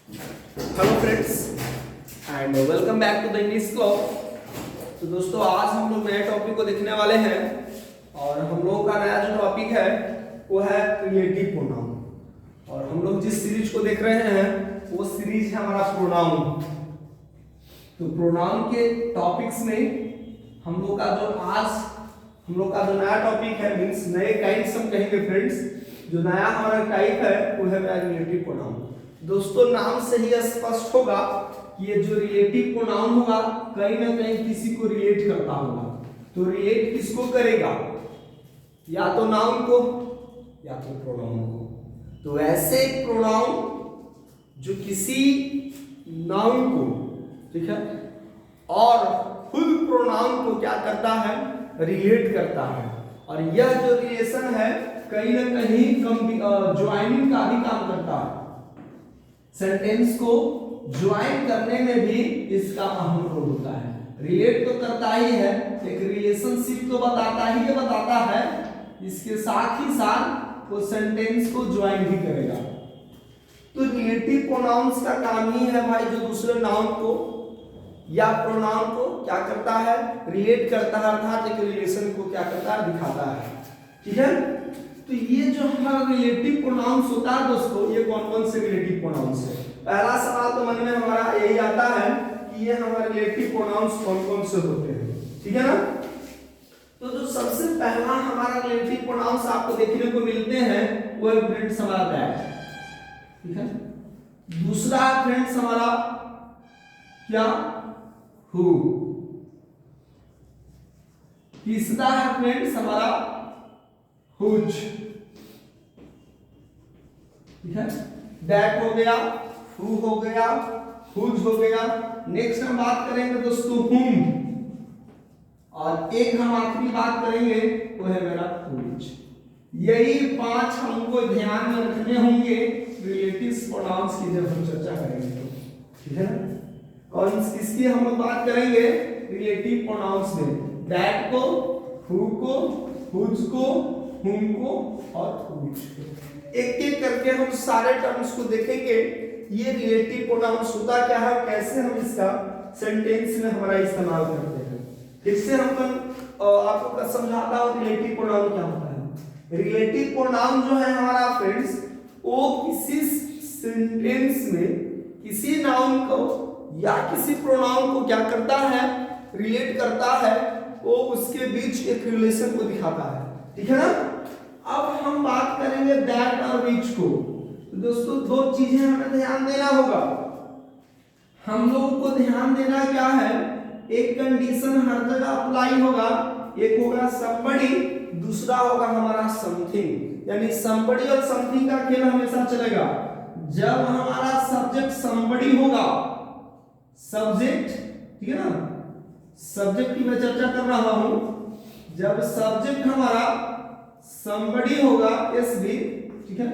Hello friends and welcome back to the English club. तो दोस्तों आज हम लोग नए टॉपिक को देखने वाले हैं और हम लोगों का नया जो टॉपिक है वो है रिलेटिव प्रोनाउन। और हम लोग जिस सीरीज को देख रहे हैं वो सीरीज है हमारा प्रोनाउन। तो प्रोनाउन के टॉपिक्स में हम लोग का जो नया टॉपिक है मींस नए काइंड्स हम कहेंगे फ्रेंड्स। जो नया हमारा टाइप है वो है रिलेटिव प्रोनाउन। दोस्तों नाम से ही स्पष्ट होगा कि ये जो रिलेटिव प्रोनाउन होगा कहीं ना कहीं किसी को रिलेट करता होगा। तो रिलेट किसको करेगा? या तो नाउन को या तो प्रोनाउन को। तो ऐसे प्रोनाउन जो किसी नाउन को, ठीक है, और खुद प्रोनाउन को क्या करता है? रिलेट करता है। और यह जो रिलेशन है कहीं ना कहीं ज्वाइनिंग का भी काम करता है। सेंटेंस को ज्वाइन करने में भी इसका अहम रोल होता है। रिलेट तो करता ही है, एक रिलेशनशिप तो बताता है, इसके साथ ही साथ वो सेंटेंस को ज्वाइन भी करेगा। तो रिलेटिव प्रोनाउंस का काम ही है भाई, जो दूसरे नाउन को या प्रोनाउन को क्या करता है? रिलेट करता है, अर्थात एक रिलेशन को क्या करता है? दिखाता है। ठीक है। तो ये जो हमारा रिलेटिव प्रोनाउंस होता है दोस्तों, ये कौन कौन से रिलेटिव प्रोनाउंस है? पहला सवाल तो मन में हमारा यही आता है कि ये हमारे रिलेटिव प्रोनाउंस कौन कौन से होते हैं। ठीक है ना। तो जो सबसे पहला हमारा रिलेटिव प्रोनाउंस आपको देखने को मिलते हैं वो है फ्रेंड्स हमारा दैट। ठीक है। दूसरा फ्रेंड्स हमारा क्या? हु। तीसरा है फ्रेंड्स हमारा हुज। ठीक है। दैट हो गया, हु हो गया, हुज हो गया। नेक्स्ट हम बात करेंगे दोस्तों हुम, और एक हम आखिरी बात करेंगे वो है मेरा हुज। यही 5 हमको ध्यान में रखने होंगे रिलेटिव प्रोनाउंस की जब हम चर्चा करेंगे तो। ठीक है ना। कौन किसकी हम लोग बात करेंगे? रिलेटिव प्रोनाउंस में दैट को, हु को, हुज को, हुम को और हुज को। एक एक करके हम सारे टर्म्स को देखेंगे। ये रिलेटिव प्रोनाउंस होता क्या है, कैसे हम इसका सेंटेंस में हमारा इस्तेमाल करते हैं। इससे हम आपको समझाता हूं रिलेटिव प्रोनाउन क्या होता है। रिलेटिव प्रोनाउन जो है हमारा फ्रेंड्स, वो किसी सेंटेंस में किसी नाउन को या किसी प्रोनाउन को क्या करता है? रिलेट करता है। वो उसके बीच एक रिलेशन को दिखाता है। ठीक है ना। अब हम बात करेंगे दैट और विच को। तो दोस्तों दो चीजें हमें ध्यान देना होगा। हम लोगों को ध्यान देना क्या है? एक कंडीशन हर जगह अप्लाई होगा। एक होगा somebody, दूसरा होगा हमारा समथिंग। यानी somebody और समथिंग का खेल हमेशा चलेगा। जब हमारा सब्जेक्ट somebody होगा, सब्जेक्ट, ठीक है ना, सब्जेक्ट की मैं चर्चा कर रहा हूं। जब सब्जेक्ट हमारा somebody होगा, SB, ठीक है,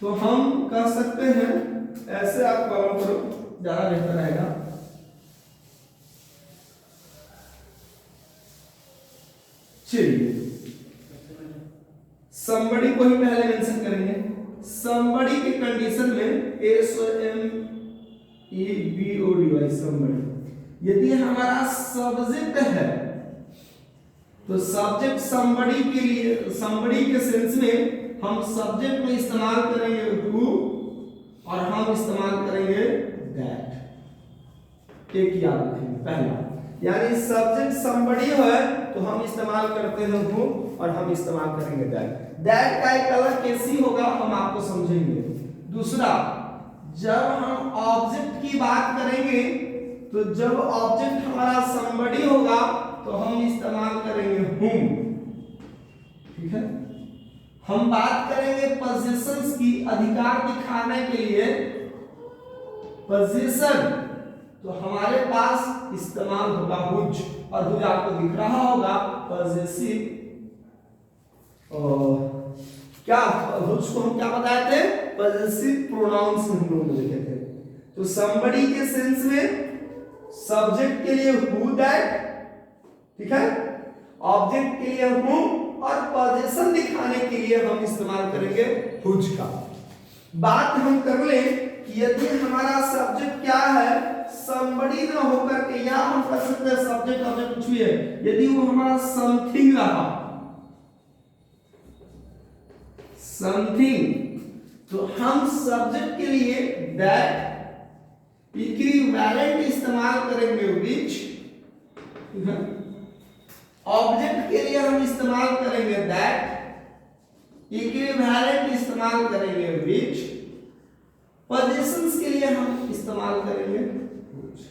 तो हम कह सकते हैं ऐसे, आप कॉलम करो ज्यादा बेहतर रहेगा। चलिए somebody को ही पहले मेंशन करेंगे। somebody की कंडीशन में SOMEBODY somebody। यदि हमारा सब्जेक्ट है तो सब्जेक्ट somebody के लिए, somebody के सेंस में हम सब्जेक्ट में इस्तेमाल करेंगे who और हम इस्तेमाल करेंगे that। एक याद रखेंगे पहला, यानी सब्जेक्ट somebody है तो हम इस्तेमाल करते हैं who और हम इस्तेमाल करेंगे that। that का एक अलग कैसी होगा हम आपको समझेंगे। दूसरा, जब हम ऑब्जेक्ट की बात करेंगे तो जब ऑब्जेक्ट हमारा somebody होगा तो हम इस्तेमाल करेंगे whom। ठीक है। हम बात करेंगे पोजीशंस की, अधिकार दिखाने के लिए पोजीशन, तो हमारे पास इस्तेमाल होगा हुज। और हुज आपको दिख रहा होगा पॉजेसिव। क्या हुज को हम क्या बताए थे? पॉजेसिव प्रोनाउंस हम लोग लिखे थे। तो somebody के सेंस में सब्जेक्ट के लिए who that, ठीक है, ऑब्जेक्ट के लिए whom और पोजीशन दिखाने के लिए हम इस्तेमाल करेंगे हुज का। बात हम कर ले कि यदि हम क्या है, somebody ना होकर के, या हम कर सकते हैं सब्जेक्ट ऑब्जेक्ट कुछ भी है, यदि वो हमारा समथिंग रहा, समथिंग, तो हम सब्जेक्ट के लिए दैट इक्विवेलेंट इस्तेमाल करेंगे विच, ऑब्जेक्ट के लिए हम इस्तेमाल करेंगे दैट, इक्विवेलेंट इस्तेमाल करेंगे विच, पोजीशंस के लिए हम इस्तेमाल करेंगे which।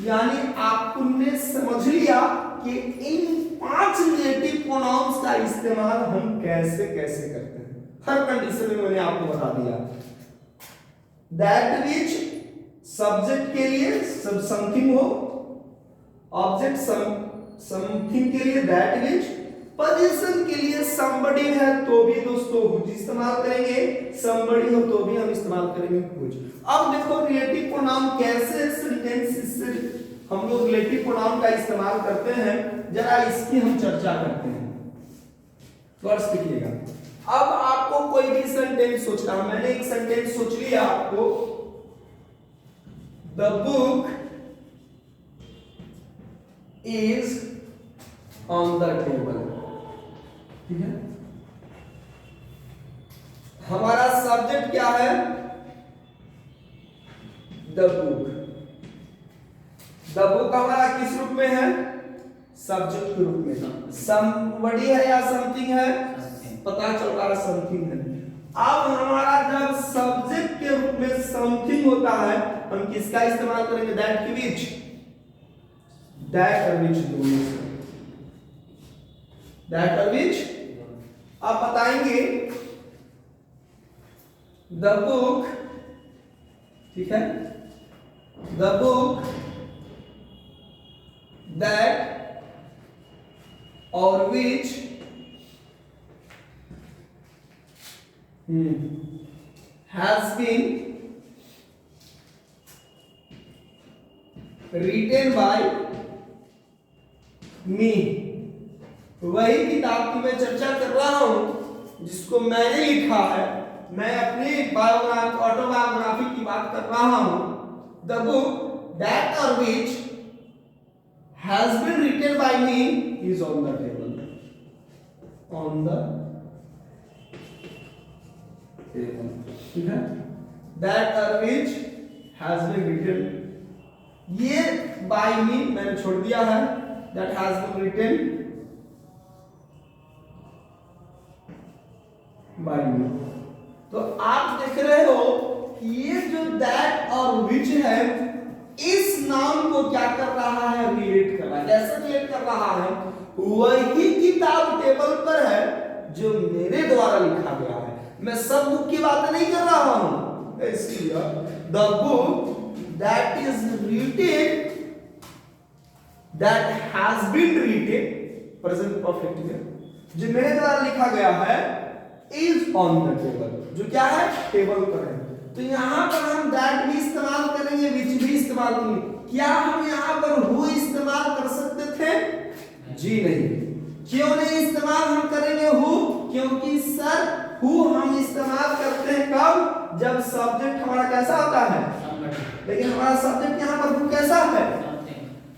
यानी आपने समझ लिया कि इन 5 रिलेटिव प्रोनाउंस का इस्तेमाल हम कैसे कैसे करते हैं, हर कंडीशन में मैंने आपको बता दिया। दैट विच सब्जेक्ट के लिए सब समथिंग हो, ऑब्जेक्ट समथिंग के लिए दैट विच, पोजीशन के लिए somebody है तो भी दोस्तों which इस्तेमाल करेंगे, somebody हो तो भी हम इस्तेमाल करेंगे which। अब देखो रिलेटिव प्रोनाउन कैसे सेंटेंस से हम लोग रिलेटिव प्रोनाउन का इस्तेमाल करते हैं, जरा इसकी हम चर्चा करते हैं। फर्स्ट देखिएगा, अब आपको कोई भी सेंटेंस सोचना, मैंने एक सेंटेंस सोच लिया आपको, the book is on the table, ठीक है। हमारा सब्जेक्ट क्या है, द बुक, द बुक हमारा किस रूप में है, सब्जेक्ट के रूप में, समबडी है या समथिंग है, पता चल रहा है समथिंग है। अब हमारा जब सब्जेक्ट के रूप में समथिंग होता है, हम किसका इस्तेमाल करेंगे, दैट की विच, दैट और विच दोनों से, दैट और विच। अब बताएंगे द बुक, ठीक है, द बुक दैट और विच has been written by me, वही किताब की मैं चर्चा कर रहा हूं जिसको मैंने लिखा है, मैं अपनी बायोग्राफी ऑटोबायोग्राफी की बात कर रहा हूं। द बुक दैट और विच has been written by me is on the table, on the table, ठीक है। that or which has been written, ये by me मैंने छोड़ दिया है, that has been written by me। तो आप देख रहे हो कि ये जो that और which है, इस नाम को क्या कर रहा है, रिलेट कर रहा है। कैसे रिलेट कर रहा है, वही किताब टेबल पर है जो मेरे द्वारा लिखा गया है, मैं सब बुक की बात नहीं कर रहा हूं। इसलिए the book that is written, that has been written, present perfect में, जो मेरे द्वारा लिखा गया है, इज ऑन द टेबल, जो क्या है, टेबल पर है। तो यहां पर हम दैट भी इस्तेमाल करेंगे, विच भी इस्तेमाल करेंगे। क्या हम यहां पर हु इस्तेमाल कर सकते थे, जी नहीं। क्यों नहीं इस्तेमाल हम करेंगे हु, क्योंकि सर हु हम इस्तेमाल करते हैं कब, जब सब्जेक्ट हमारा कैसा होता है, लेकिन हमारा सब्जेक्ट यहाँ पर हु कैसा है,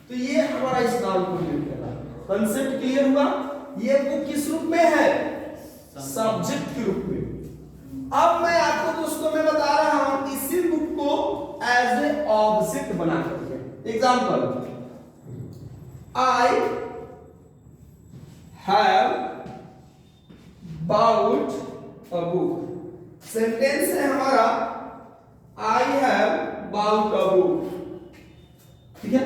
तो ये हमारा इस नाम को यूज कर रहा है। कंसेप्ट क्लियर हुआ। ये बुक किस रूप में है, सब्जेक्ट के रूप में। अब मैं आपको दोस्तों में बता रहा हूं इसी बुक को एज ए ऑब्जेक्ट बना करके। Example, I have bought a book. Sentence है हमारा I have bought a book, ठीक है,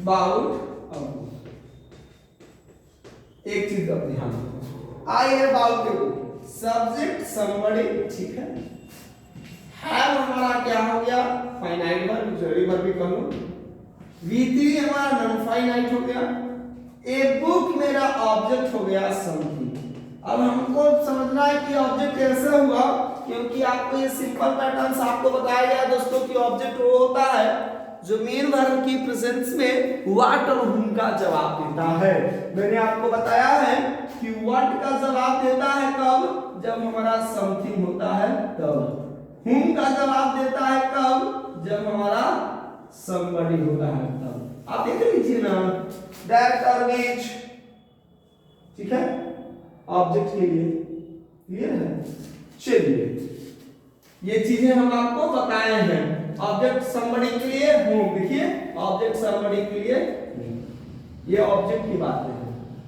बाउट अ बुक। एक चीज का ध्यान रखो, I have bought a book, subject somebody, ठीक है। हैव हमारा क्या हो गया, फाइनाइट वर्ब, जरूरी वर्ब भी कह लो। V3 हमारा नॉन फाइनाइट हो गया। ए बुक मेरा ऑब्जेक्ट हो गया समथिंग। अब हमको समझना है कि ऑब्जेक्ट कैसे हुआ, क्योंकि आपको ये सिंपल पैटर्न्स आपको बताया गया दोस्तों कि ऑब्जेक्ट वो होता है जो मेन वर्ब की प्रेजेंस में व्हाट और हुम का जवाब देता है। मैंने आपको बताया है कि व्हाट का जवाब देता है कब, जब हमारा समथिंग होता है तब। whom का जवाब देता है कब, जब हमारा somebody होता है तब। आप देख लीजिए ना, that or which, ठीक है, ऑब्जेक्ट के लिए क्लियर है। चलिए ये चीजें हम आपको बताए हैं। ऑब्जेक्ट somebody के लिए whom, देखिए ऑब्जेक्ट somebody के लिए ये ऑब्जेक्ट की बात है।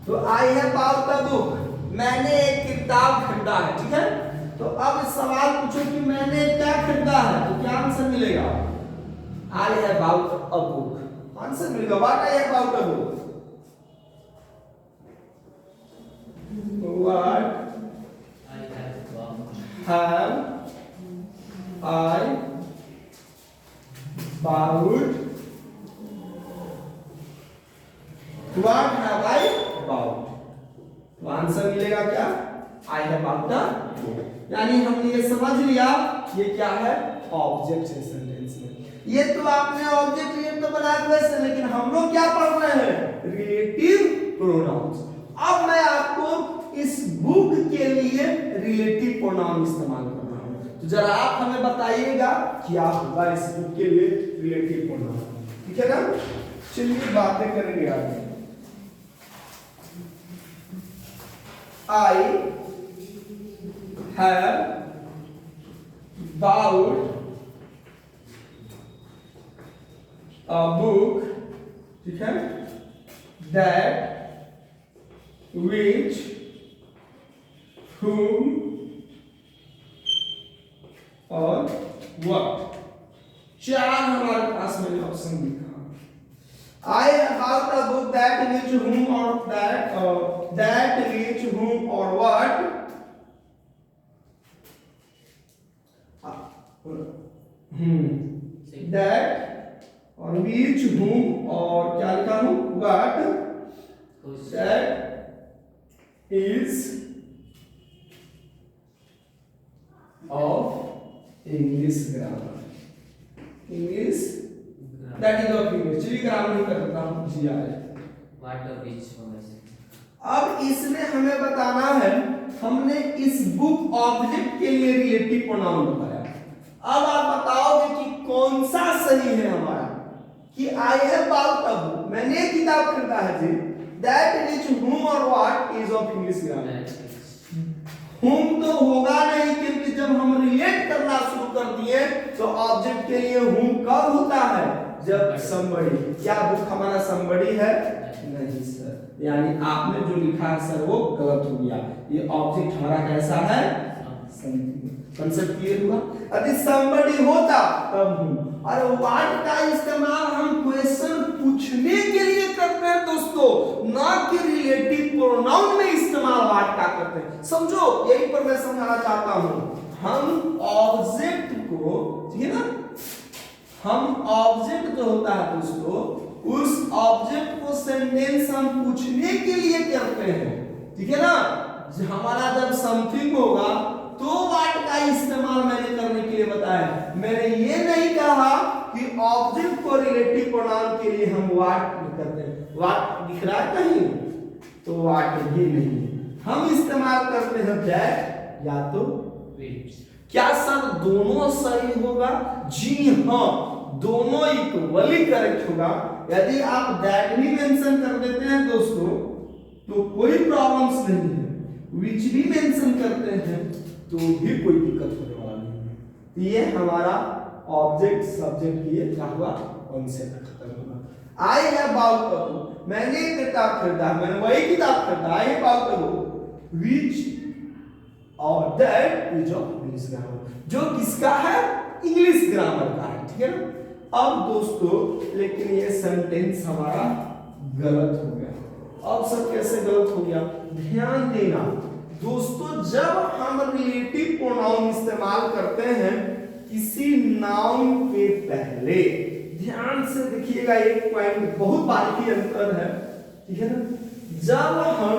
तो I have bought a book, मैंने एक किताब खरीदा है, ठीक है। तो अब सवाल पूछो कि मैंने क्या खरीदा है, तो क्या आंसर मिलेगा, I have bought a book, answer मिलेगा what I have bought a book, what have I bought, what have I bought, तो आंसर मिलेगा क्या, I have bought a book। यानी हमने ये समझ लिया ये क्या है, ऑब्जेक्ट है सेंटेंस में। ये तो आपने ऑब्जेक्ट ये तो बना दिया, लेकिन हम लोग क्या पढ़ रहे हैं, रिलेटिव प्रोनाउंस। अब मैं आपको इस बुक के लिए रिलेटिव प्रोनाउन इस्तेमाल कर रहा हूं, तो जरा आप हमें बताइएगा क्या होगा इस बुक के लिए रिलेटिव प्रोनाउन, ठीक है ना। चलिए बातें करेंगे आगे। I have bought a book, ठीक है, that which whom और what, चार हमारे पास मैंने ऑप्शन लिखा। I have bought a book that which whom or that which whom or what, that और which whom और क्या लिखा हूं, what, that is of English grammar, English that is of English, चलिए ग्रामर नहीं करता हूं जी आ रहे। What of which होगा से, अब इसमें हमें बताना है, हमने इस बुक ऑब्जेक्ट के लिए रिलेटिव प्रोनाउन बताया। अब आप बताओगे कि कौन सा सही है हमारा, कि I have bought a book, मैंने एक किताब खरीदा है जी, that which whom or what is of English grammar, whom तो होगा नहीं, क्योंकि जब हम रिलेट करना शुरू कर दिए तो ऑब्जेक्ट के लिए whom कब होता है, जब somebody। क्या बुक हमारा somebody है, नहीं सर, यानी आपने जो लिखा है सर वो गलत हो गया। ये ऑब्जेक्ट हमारा कैसा है, कंसेप्ट क्लियर हुआ। यदि somebody होता तब हूं, और व्हाट का इस्तेमाल हम क्वेश्चन पूछने के लिए करते हैं दोस्तों, ना कि रिलेटिव प्रोनाउन में इस्तेमाल व्हाट का करते हैं, समझो। यही पर मैं समझाना चाहता हूं, हम ऑब्जेक्ट को, ठीक है ना, हम ऑब्जेक्ट जो होता है दोस्तों, उस ऑब्जेक्ट को सेंटेंस हम पूछने के लिए करते हैं, ठीक है ना। हमारा जब समथिंग होगा तो व्हाट का इस्तेमाल मैंने करने के लिए बताया। मैंने ये नहीं कहा कि ऑब्जेक्ट को रिलेटिव प्रोनाउन के लिए हम व्हाट करते हैं। व्हाट दिख रहा है कहीं, तो व्हाट भी नहीं, हम इस्तेमाल करते हैं दैट या तो which। क्या सर दोनों सही होगा, जी हाँ, दोनों इक्वली करेक्ट होगा। यदि आप दैट भी मेंशन कर देते हैं दोस्तों तो कोई प्रॉब्लम्स नहीं है, विच भी मेंशन करते हैं तो भी कोई दिक्कत होने वाला नहीं है। ये हमारा ऑब्जेक्ट सब्जेक्ट की क्या हुआ, कॉन्सेप्ट खत्म हुआ। I have bought a book, मैंने एक किताब खरीदा, मैंने वही किताब खरीदा, I have bought a book which और that is of English grammar, जो किसका है, इंग्लिश ग्रामर का है, ठीक है ना। अब दोस्तों लेकिन ये सेंटेंस हमारा गलत हो गया। अब सर कैसे गलत हो गया, ध्यान देना दोस्तों, जब हम रिलेटिव प्रोनाउन इस्तेमाल करते हैं किसी नाउन के पहले, ध्यान से देखिएगा, एक पॉइंट बहुत बारीकी अंतर है, ठीक है ना। जब हम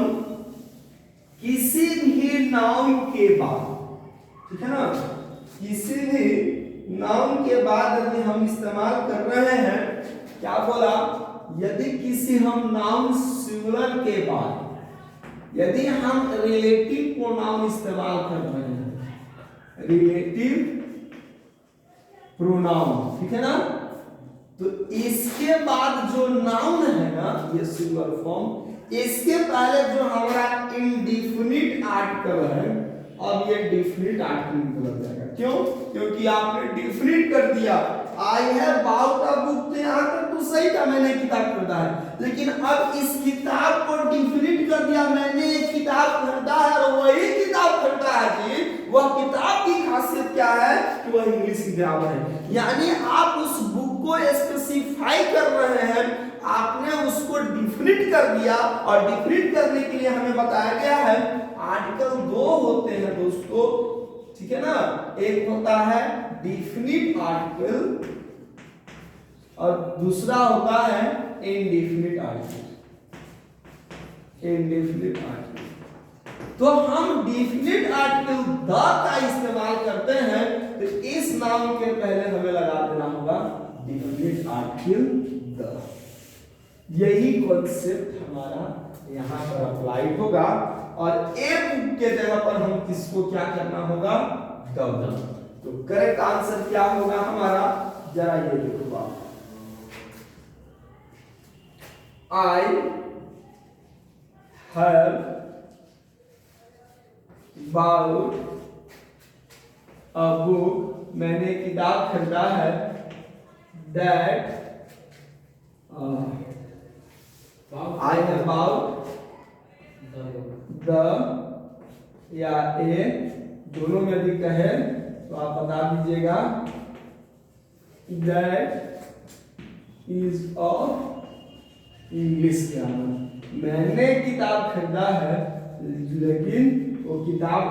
किसी भी नाउन के बाद, ठीक है ना, किसी भी नाउन के बाद यदि हम इस्तेमाल कर रहे हैं, क्या बोला, यदि किसी हम नाउन सिंगुलर के बाद यदि हम रिलेटिव प्रोनाउन इस्तेमाल कर रहे हैं, रिलेटिव प्रोनाउन, ठीक है ना। तो इसके बाद जो नाउन है ना, ये सिंगुलर फॉर्म, इसके पहले जो हमारा इंडिफिनिट आर्टिकल है, अब ये डिफिनिट आर्टिकल बदल जाएगा। क्यों? क्योंकि आपने डिफिनिट कर दिया I have bought a book, तो यहाँ तक तो सही था, मैंने किताब खरीदा है, लेकिन अब इस किताब को डिफिनिट कर दिया, मैंने एक किताब खरीदा है और वही किताब खरीदा है जी। वह किताब की खासियत क्या है कि वह इंग्लिश की ग्रामर है, यानी आप उस बुक को स्पेसिफाई कर रहे हैं, आपने उसको डिफिनिट कर दिया। और डिफिनिट करने के लिए हमें बताया गया है आर्टिकल दो होते हैं दोस्तों, ठीक है ना। एक होता है डिफिनिट आर्टिकल और दूसरा होता है इंडेफिनिट आर्टिकल। इंडेफिनिट आर्टिकल, तो हम डिफिनिट आर्टिकल द का इस्तेमाल करते हैं, तो इस नाम के पहले हमें लगा देना होगा डिफिनिट आर्टिकल द। यही कॉन्सेप्ट हमारा यहां पर अप्लाई होगा और ए बुक के जगह पर हम किसको क्या करना होगा, द। तो करेक्ट आंसर क्या होगा हमारा, जरा ये देखो आप, I have bought a book, मैंने किताब खरीदा है, that I have bought the या ए, दोनों में यदि कहे तो आप बता दीजिएगा, that is of English grammar. मैंने किताब खरीदा है, लेकिन वो किताब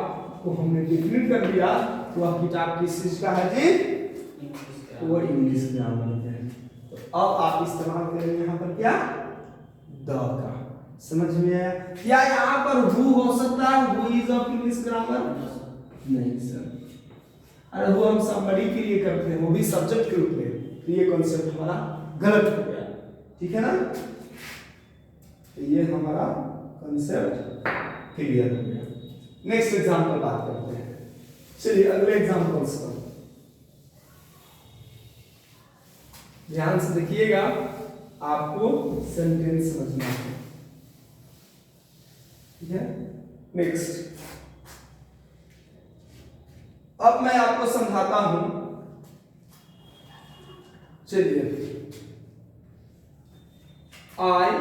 को हमने डिफिनिट कर दिया, तो वह किताब किस चीज का है जी, वो इंग्लिश ग्रामर है। तो अब आप इस्तेमाल करेंगे यहाँ पर क्या, द का। समझ में आया? क्या यहाँ पर हु हो सकता है, who is of English grammar? नहीं सर, अरे वो हम समबडी के लिए करते हैं, वो भी सब्जेक्ट के रूप में, तो ये कॉन्सेप्ट हमारा गलत हो गया, ठीक है ना। तो ये हमारा कॉन्सेप्ट क्लियर हो गया। नेक्स्ट एग्जांपल बात करते हैं, चलिए अगले एग्जांपल्स पर ध्यान से देखिएगा, आपको सेंटेंस समझना है, ठीक है। नेक्स्ट, अब मैं आपको समझाता हूं, चलिए। I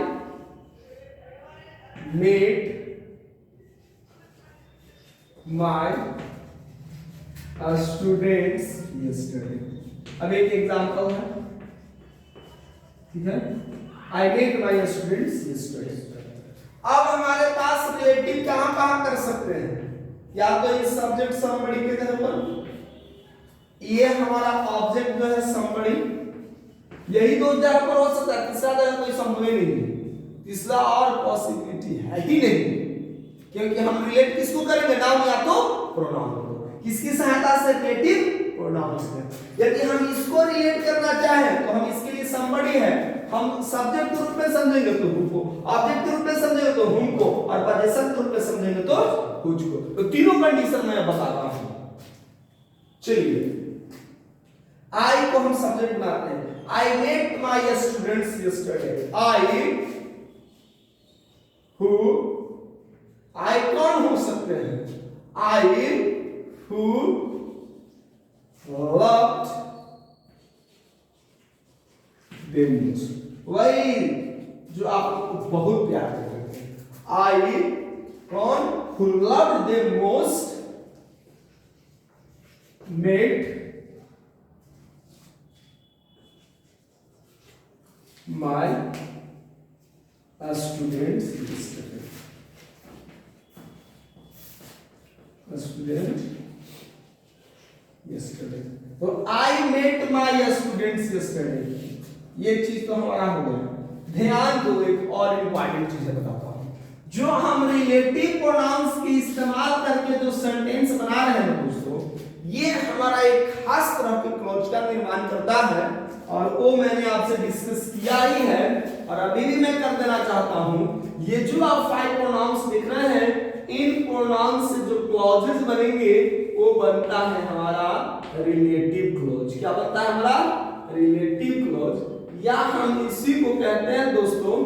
met my students yesterday. अब एक एग्जांपल है, ठीक है, I met my students yesterday. अब हमारे पास रिलेटिव कहां कहां कर सकते हैं, या तो इस सब्जेक्ट समबड़ी के जगह पर, ये हमारा ऑब्जेक्ट जो है समबड़ी, यही दो जगह पर हो सकता है, तीसरा जगह कोई संभव ही नहीं है, तीसरा और पॉसिबिलिटी है ही नहीं, क्योंकि हम रिलेट किसको करेंगे, नाउन या तो प्रोनाउन को। किसकी सहायता से, रिलेटिव प्रोनाउन से। यदि हम इसको रिलेट करना चाहें तो हम इसके लिए समबड़ी है, हम सब्जेक्ट के रूप में समझेंगे तो हु को, ऑब्जेक्ट के रूप में समझेंगे तो हुम को, और पजेशन के रूप में समझेंगे तो हुज को। तो तीनों कंडीशन मैं बताता हूं। चलिए, आई को हम सब्जेक्ट बनाते हैं, I met my students yesterday. I who, I कौन हो सकते हैं, I who loved them most, वही जो आप बहुत प्यार करते हैं। आई कौन, who loved them most met my students yesterday. Student yesterday, तो I met my students yesterday, ये चीज तो हमारा हो गया। ध्यान दो, एक और इंपॉर्टेंट चीज बताता हूं, जो हम रिलेटिव प्रोनाउंस के इस्तेमाल करके जो सेंटेंस बना रहे हैं दोस्तों, ये हमारा एक खास तरह के क्लॉज का निर्माण करता है, और वो मैंने आपसे डिस्कस किया ही है, और अभी भी मैं कर देना चाहता हूं। ये जो आप 5 प्रोनाउंस देख रहे हैं, इन प्रोनाउंस से जो क्लॉजेस बनेंगे वो बनता है हमारा रिलेटिव क्लॉज। क्या बनता है हमारा? रिलेटिव क्लॉज, या हम इसी को कहते हैं दोस्तों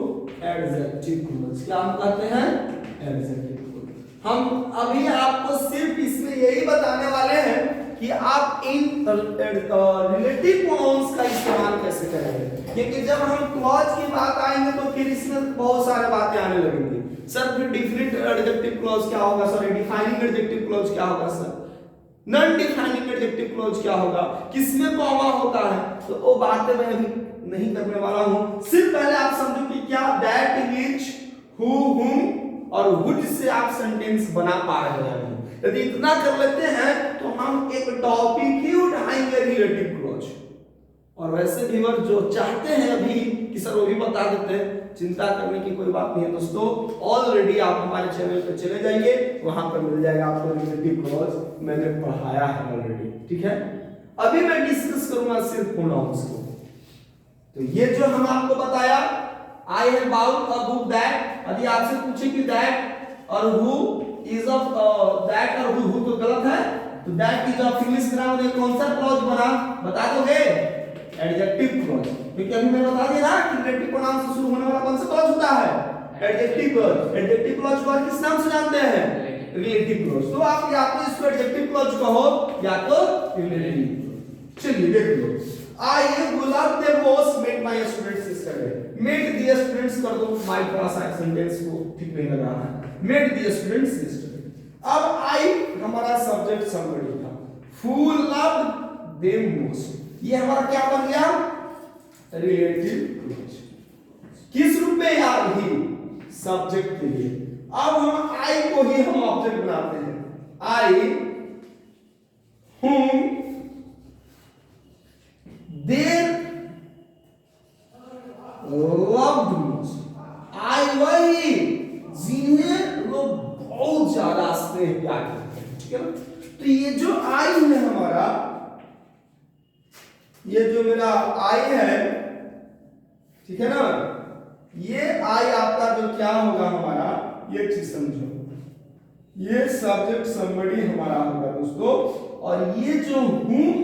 एडजेक्टिव क्लॉज। क्या हम कहते हैं? Adjective clause. हम अभी आपको सिर्फ इसमें यही बताने वाले हैं कि आप इन रिलेटिव प्रोनाउंस का इस्तेमाल कैसे करेंगे, क्योंकि जब हम क्लॉज की बात आएंगे तो फिर इसमें बहुत सारे बातें आने लगेंगी। सर फिर डिफरेंट एडजेक्टिव क्लॉज क्या होगा, सॉरी डिफाइनिंग एडजेक्टिव क्लॉज क्या होगा, sir non defining adjective clause क्या होगा, किसमें कॉमा होता है, तो वो बातें मैं अभी नहीं करने वाला हूं। सिर्फ पहले आप समझो कि क्या दैट, व्हिच, हु, whom और व्हिच से आप सेंटेंस बना पा रहे हैं। यदि इतना कर लेते हैं तो हम एक टॉपिक ही उठाएंगे रिलेटिव क्लॉज। और वैसे व्यूअर जो चाहते हैं अभी कि सर वो भी बता देते हैं, चिंता करने की कोई बात नहीं है दोस्तों। ऑलरेडी आप हमारे चैनल पे चले जाइए, वहां पर मिल जाएगा आपको रिलेटिव क्लॉज, मैंने पढ़ाया है ऑलरेडी, ठीक है। अभी मैं डिस्कस करूंगा सिर्फ प्रोनाउंस को। तो ये जो हम आपको बताया, I have bought a book that, यदि आपसे पूछे कि दैट और हु इज ऑफ दैट और हु तो गलत है, तो that is of English grammar में कौन सा क्लॉज बना, बता दोगे? Adjective clause. क्योंकि अभी मैंने बता दिया ना कि रिलेटिव प्रोनाउन से शुरू होने वाला कौन सा क्लॉज होता है? Adjective clause. एडजेक्टिव क्लॉज को किस नाम से जानते हैं? Relative clause. तो आप या तो इसको एडजेक्टिव क्लॉज कहो या तो रिलेटिव। चलिए देख लो, आई गुलाब the most made my students yesterday. Made the students कर दो, माय थोड़ा सा सेंटेंस को ठीक नहीं लग रहा है। Made the students yesterday. अब आई हमारा सब्जेक्ट समबडी था, हु लव्ड देम मोस्ट, ये हमारा क्या बन गया? Relative clause. किस रूप में यार? ही, सब्जेक्ट के लिए। अब हम आई को ही हम ऑब्जेक्ट बनाते हैं। आई whom they loved most, आई वही जिन्हें लोग बहुत ज्यादा स्नेह प्यार करते हैं, ठीक है ना। तो ये जो आई है हमारा, ये जो मेरा आई है, ठीक है ना, ये आई आपका जो क्या होगा हमारा, ये चीज समझो, ये सब्जेक्ट समबडी हमारा होगा दोस्तों। और ये जो whom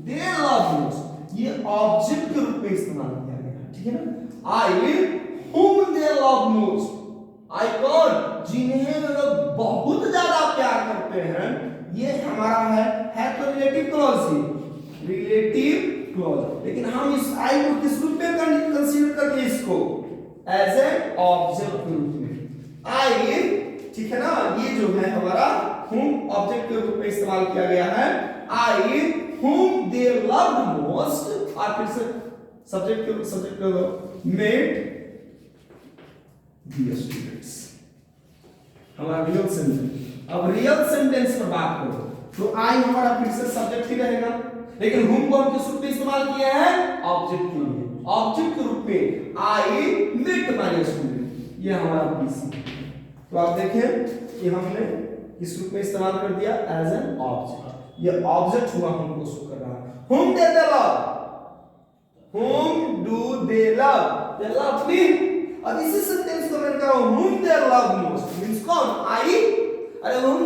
they love most, ये ऑब्जेक्ट के रूप में इस्तेमाल किया गया, ठीक है ना। आई whom they love most, आई कौन? जिन्हें लोग बहुत ज्यादा प्यार करते हैं, ये हमारा है तो रिलेटिव क्लॉज ही, रिलेटिव क्लॉज। लेकिन हम इस आई को किस रूप में कंसीडर करते हैं? इसको एज ए ऑब्जेक्ट के रूप में। आई, ठीक है ना, ये जो है हमारा whom ऑब्जेक्ट के रूप में इस्तेमाल किया गया है। आई whom they loved most, और फिर से सब्जेक्ट मेड the students, हमारा रियल सेंटेंस। अब रियल सेंटेंस पर बात करो तो आई हमारा फिर से सब्जेक्ट ही रहेगा, लेकिन whom को हम किस रूप में इस्तेमाल किया है? ऑब्जेक्ट के लिए। ऑब्जेक्ट के रूप में आई मेट माय स्टूडेंट, ये हमारा पीसी। तो आप देखें कि हमने इस रूप में इस्तेमाल कर दिया एज एन ऑब्जेक्ट। ये ऑब्जेक्ट हुआ, हमको शो कर रहा है। whom did they love, whom do they love, they love me। अब इसी सेंटेंस को मैं कह रहा हूं whom they love most means कौन? आई। अरे whom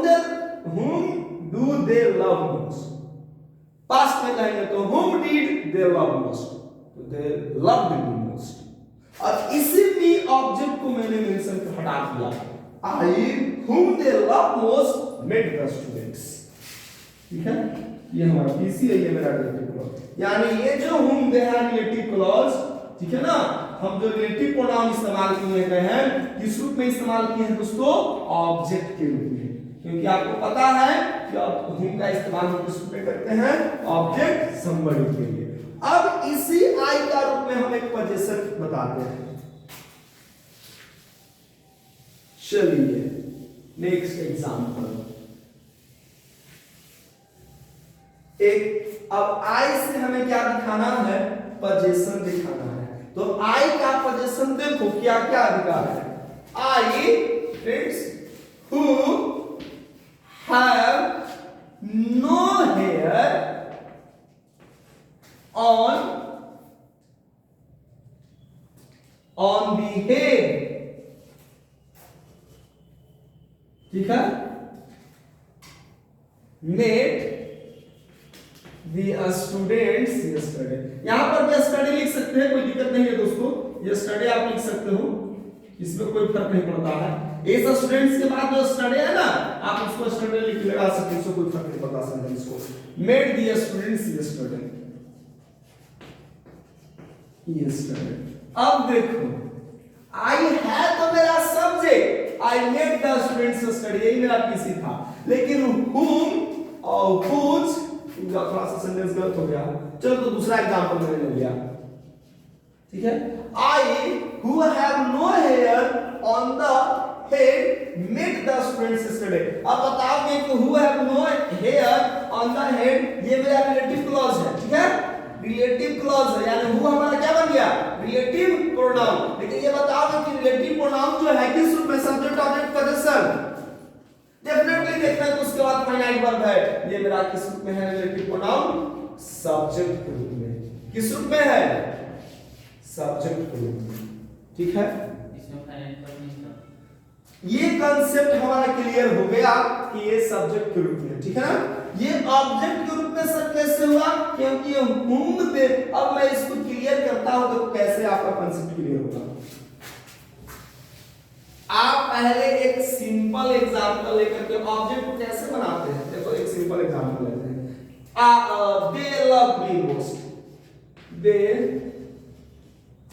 do they love most, past में कहेंगे तो whom did they love most, तो they loved me most। अब इसी में ऑब्जेक्ट को मैंने मेंशन कर हटा दिया, आई whom they love most met the students, ठीक है। ये हमारा पीसी है, ये मेरा रिलेटिव क्लॉज। यानी ये जो whom they है रिलेटिव क्लॉज, ठीक है ना। हम जो रिलेटिव प्रोनाउन इस्तेमाल किए गए हैं, किस रूप में इस्तेमाल किए हैं दोस्तों? ऑब्जेक्ट के रूप में। क्योंकि आपको पता है कि whom का इस्तेमाल हम किस रूप में करते हैं? ऑब्जेक्ट समबडी के लिए। अब इसी आई का रूप में हम एक पोजीशन बताते हैं। चलिए नेक्स्ट एग्जांपल, एक अब आई से हमें क्या दिखाना है? पोजीशन दिखाना है। तो आई का पोजीशन देखो क्या क्या अधिकार है। I friends who have no hair on the head, ठीक है। मेड The students yesterday, यहाँ पर भी स्टडी लिख सकते हैं, कोई दिक्कत नहीं है दोस्तों, ये स्टडी आप लिख सकते हो, इसमें कोई फर्क नहीं पड़ता है। इस स्टूडेंट्स के बाद जो स्टडी है ना, आप उसको स्टडी लिख लगा सकते हैं, इसको कोई फर्क नहीं पड़ता सेंटेंस को। Made the students yesterday, yesterday। अब देखो आई है तो मेरा subject, I made the students study, यही मेरा पीसी था, लेकिन whom और whose थोड़ा सा सेंटेंस गलत हो गया, चलो तो दूसरा एग्जांपल मैंने ले लिया, ठीक है। आई who have no hair on the head made the students yesterday। अब बताओगे कि who have no hair on the head, ये मेरा रिलेटिव क्लॉज है, ठीक है, रिलेटिव क्लॉज है, यानी who हमारा क्या बन गया, रिलेटिव प्रोनाउन। लेकिन ये बताओगे कि रिलेटिव प्रोनाउन जो है किस रूप में, सब्जेक्ट ऑब्जेक्ट पोजीशन, डेफिनेटली देखना है तो उसके बाद फाइनाइट वर्ब है, ये मेरा किस रूप में है, रिलेटिव प्रोनाउन सब्जेक्ट के रूप में, किस रूप में है, सब्जेक्ट के रूप में, ठीक है। इसमें फाइनाइट वर्ब नहीं था, ये कंसेप्ट हमारा क्लियर हो गया कि ये सब्जेक्ट के रूप में, ठीक है ना। ये ऑब्जेक्ट के रूप में सर कैसे हुआ, क्योंकि ये whom पे, अब मैं इसको क्लियर करता हूं तो कैसे आपका कंसेप्ट क्लियर होगा। आप पहले एक सिंपल एग्जांपल लेकर के ऑब्जेक्ट को कैसे बनाते हैं, देखो एक सिंपल एग्जांपल लेते हैं। दे लव मी मोस्ट, दे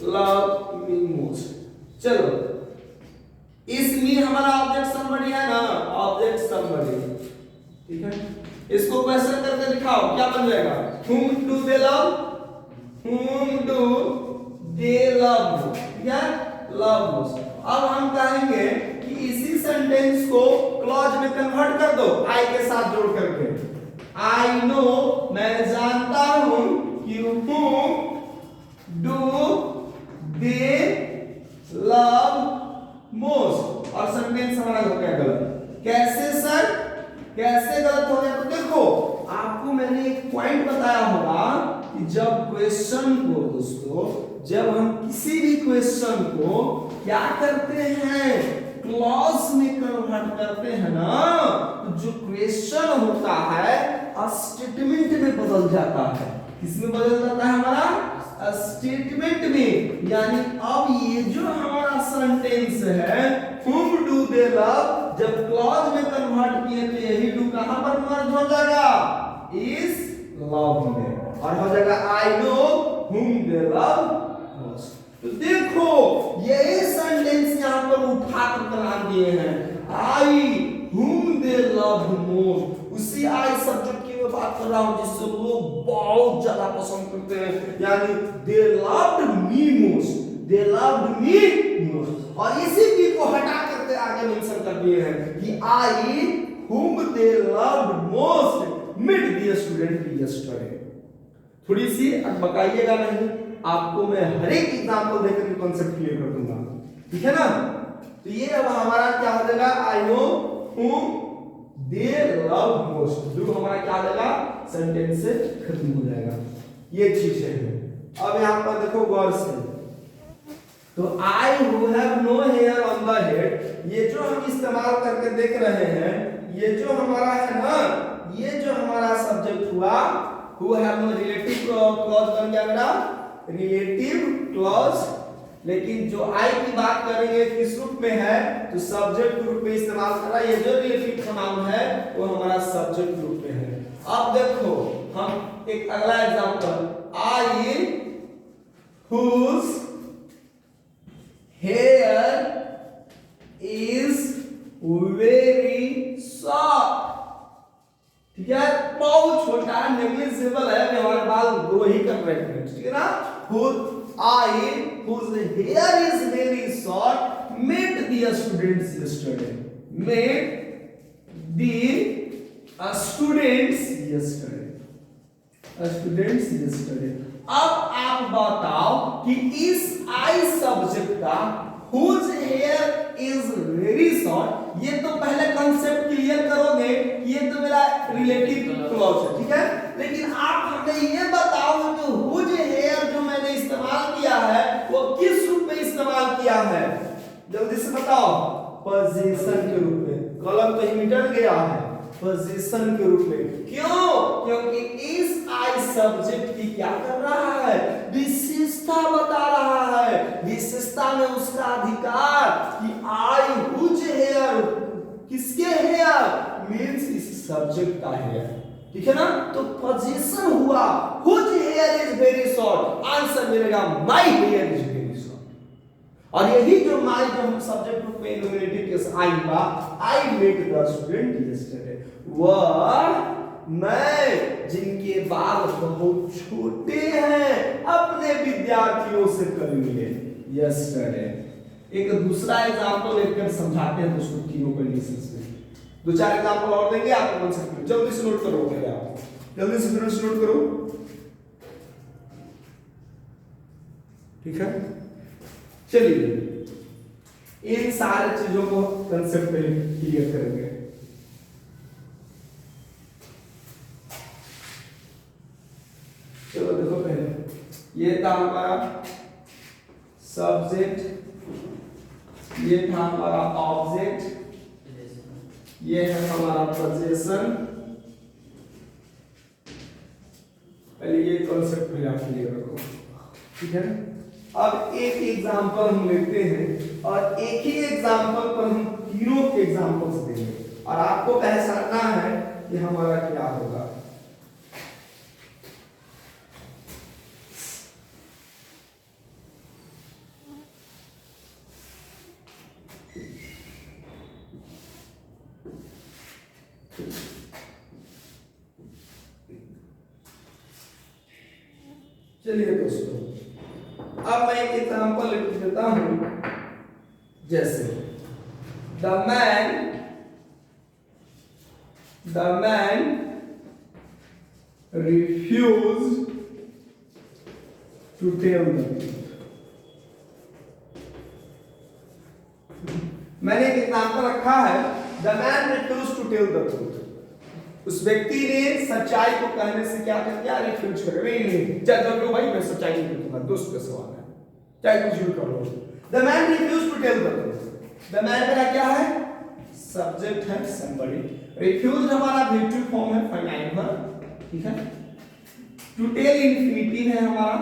लव मी मोस्ट। चलो इस मी हमारा ऑब्जेक्ट समबडी है ना, ऑब्जेक्ट समबडी, ठीक है। इसको क्वेश्चन करके दिखाओ, क्या बन जाएगा, whom do they love, whom do they love, ठीक है, love most। अब हम कहेंगे कि इसी सेंटेंस को क्लॉज में कन्वर्ट कर दो, आई के साथ जोड़ करके। आई नो, मैं जानता हूं कि whom do they love most, और सेंटेंस हमारा हो गया गलत। कैसे सर, कैसे गलत हो गया, तो देखो आपको मैंने एक पॉइंट बताया होगा कि जब क्वेश्चन को दोस्तों, जब हम किसी भी क्वेश्चन को क्या करते हैं, क्लॉज में कन्वर्ट करते हैं ना, तो जो क्वेश्चन होता है स्टेटमेंट में बदल जाता है। किसमें बदल जाता है, हमारा स्टेटमेंट में। यानी अब ये जो हमारा सेंटेंस है whom do they love, जब क्लॉज में कन्वर्ट किए तो यही डू कहां पर मर्ज हो जाएगा, इस लव में, और हो जाएगा I know whom they love most। तो देखो यही सेंटेंस यहां पर उठा कर बना दिए हैं, आई whom they love most, उसी आई सब्जेक्ट की मैं बात कर रहा हूं जिससे लोग बहुत ज्यादा पसंद करते हैं, यानी they loved me most, they loved me most। और इसी भी को हटा करके आगे मेंशन कर दिए हैं कि आई whom they loved most met the student yesterday। थोड़ी सी बकाइएगा नहीं, आपको मैं हर एक एग्जांपल देकर के कांसेप्ट क्लियर कर दूंगा, ठीक है ना। तो ये अब हमारा क्या हो जाएगा, I know whom they love most, जो हमारा क्या हो जाएगा, सेंटेंस से खत्म हो जाएगा। ये चीज है। अब यहां पर देखो गौर से, तो I who have no hair on the head, ये जो हम इस्तेमाल करके देख रहे हैं, ये जो हमारा है ना, ये जो हमारा सब्जेक्ट हुआ who have no relative clause बन गया मेरा रिलेटिव क्लॉज। लेकिन जो I की बात करेंगे किस रूप में है, तो सब्जेक्ट के रूप में इस्तेमाल कर रहा है। ये जो रिलेटिव प्रोनाउन है वो हमारा सब्जेक्ट के रूप में है। अब देखो हम एक अगला example, I whose hair is very short, ठीक है, बहुत छोटा नेग्लिजिबल है, हमारे बाल ग्रो ही कर रहे हैं, ठीक है ना। I whose hair is very short met the students yesterday, met the students yesterday, students yesterday। अब आप बताओ कि इस I सब्जेक्ट का whose hair is very short, ये तो पहले कंसेप्ट क्लियर करोगे, ये तो मेरा रिलेटिव क्लॉज है, ठीक है। लेकिन आप हमें ये बताओ कि whose hair जो मैंने इस्तेमाल किया है वो किस रूप में इस्तेमाल किया है, जल्दी से बताओ। पोजीशन के रूप में, कॉलम तो ही मिट गया है, पोजीशन के रूप में। क्यों, क्योंकि इस आई सब्जेक्ट की क्या कर रहा है, विशेषता बता रहा है। विशेषता में उसका अधिकार कि आई हुज हेयर, किसके हेयर मींस इस सब्जेक्ट का हेयर, ठीक है ना। तो पोजीशन हुआ whose hair is very short, answer मिलेगा my hair is very short. और यही जो माय जो हम सब्जेक्ट रूप में इनोमिनेटिव के आई बा, I met the student yesterday, वह मैं जिनके बाल बहुत छोटे हैं अपने विद्यार्थियों से कल मिले यस्टरडे। एक दूसरा एग्जांपल लेकर समझाते हैं दोस्तों तीनों कंडीशंस में। दो चार एग्जांपल और देंगे, आपको बन सकते हैं, जल्दी से नोट करो पहले, आप जल्दी से नोट करो, ठीक है। चलिए इन सारे चीजों को कंसेप्ट में क्लियर करेंगे। चलो देखो पहले ये था हमारा सब्जेक्ट, ये था हमारा ऑब्जेक्ट, ये है हमारा पोजीशन। पहले ये कॉन्सेप्ट में आप क्लियर रखो, ठीक है। अब एक एग्जांपल हम लेते हैं और एक ही एग्जांपल पर हम तीनों के एग्जांपल्स देंगे और आपको पहचानना है कि हमारा क्या होगा। चलिए दोस्तों, अब मैं एक एग्जांपल लिख देता हूं, जैसे the man refused to tell the truth। मैंने एक एग्जांपल रखा है, the man refused to tell the truth। उस व्यक्ति ने सच्चाई को कहने से क्या कर दिया, रिफ्यूज कर, नहीं चाहे भाई मैं सच्चाई नहीं कहूंगा, दोस्त का सवाल है, चाहे कुछ भी करो। The man refuse to tell the truth. The man मेरा क्या है, सब्जेक्ट है somebody, रिफ्यूज हमारा ऑब्जेक्टिव फॉर्म है फाइनाइट वर्ब, ठीक है। टू टेल इंफिनिटिव है हमारा,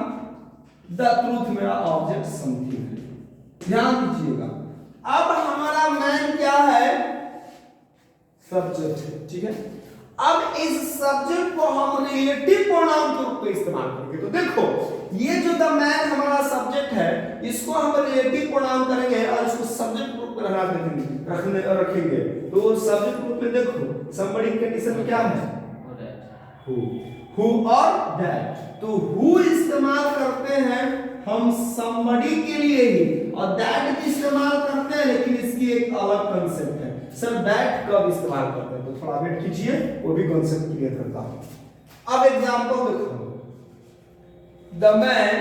द ट्रूथ मेरा ऑब्जेक्ट समथिंग है। ध्यान दीजिएगा, अब हमारा मैन क्या है, सब्जेक्ट है, ठीक है। अब इस सब्जेक्ट को हम रिलेटिव प्रोनाउन के रूप में इस्तेमाल करेंगे। तो देखो ये जो द मैन हमारा सब्जेक्ट है, इसको हम रिलेटिव प्रोनाउन करेंगे और इसको सब्जेक्ट रूप में रखेंगे। तो सब्जेक्ट रूप में देखो somebody कंडीशन में क्या है, who और that। तो who इस्तेमाल करते हैं हम somebody के लिए ही, और that भी इस्तेमाल करते हैं, लेकिन इसकी एक अलग कंसेप्ट है। सर that कब इस्तेमाल करते हैं, तो थोड़ा वेट कीजिए, वो भी कंसेप्ट क्लियर करता हूं। अब एग्जांपल देखो, द मैन,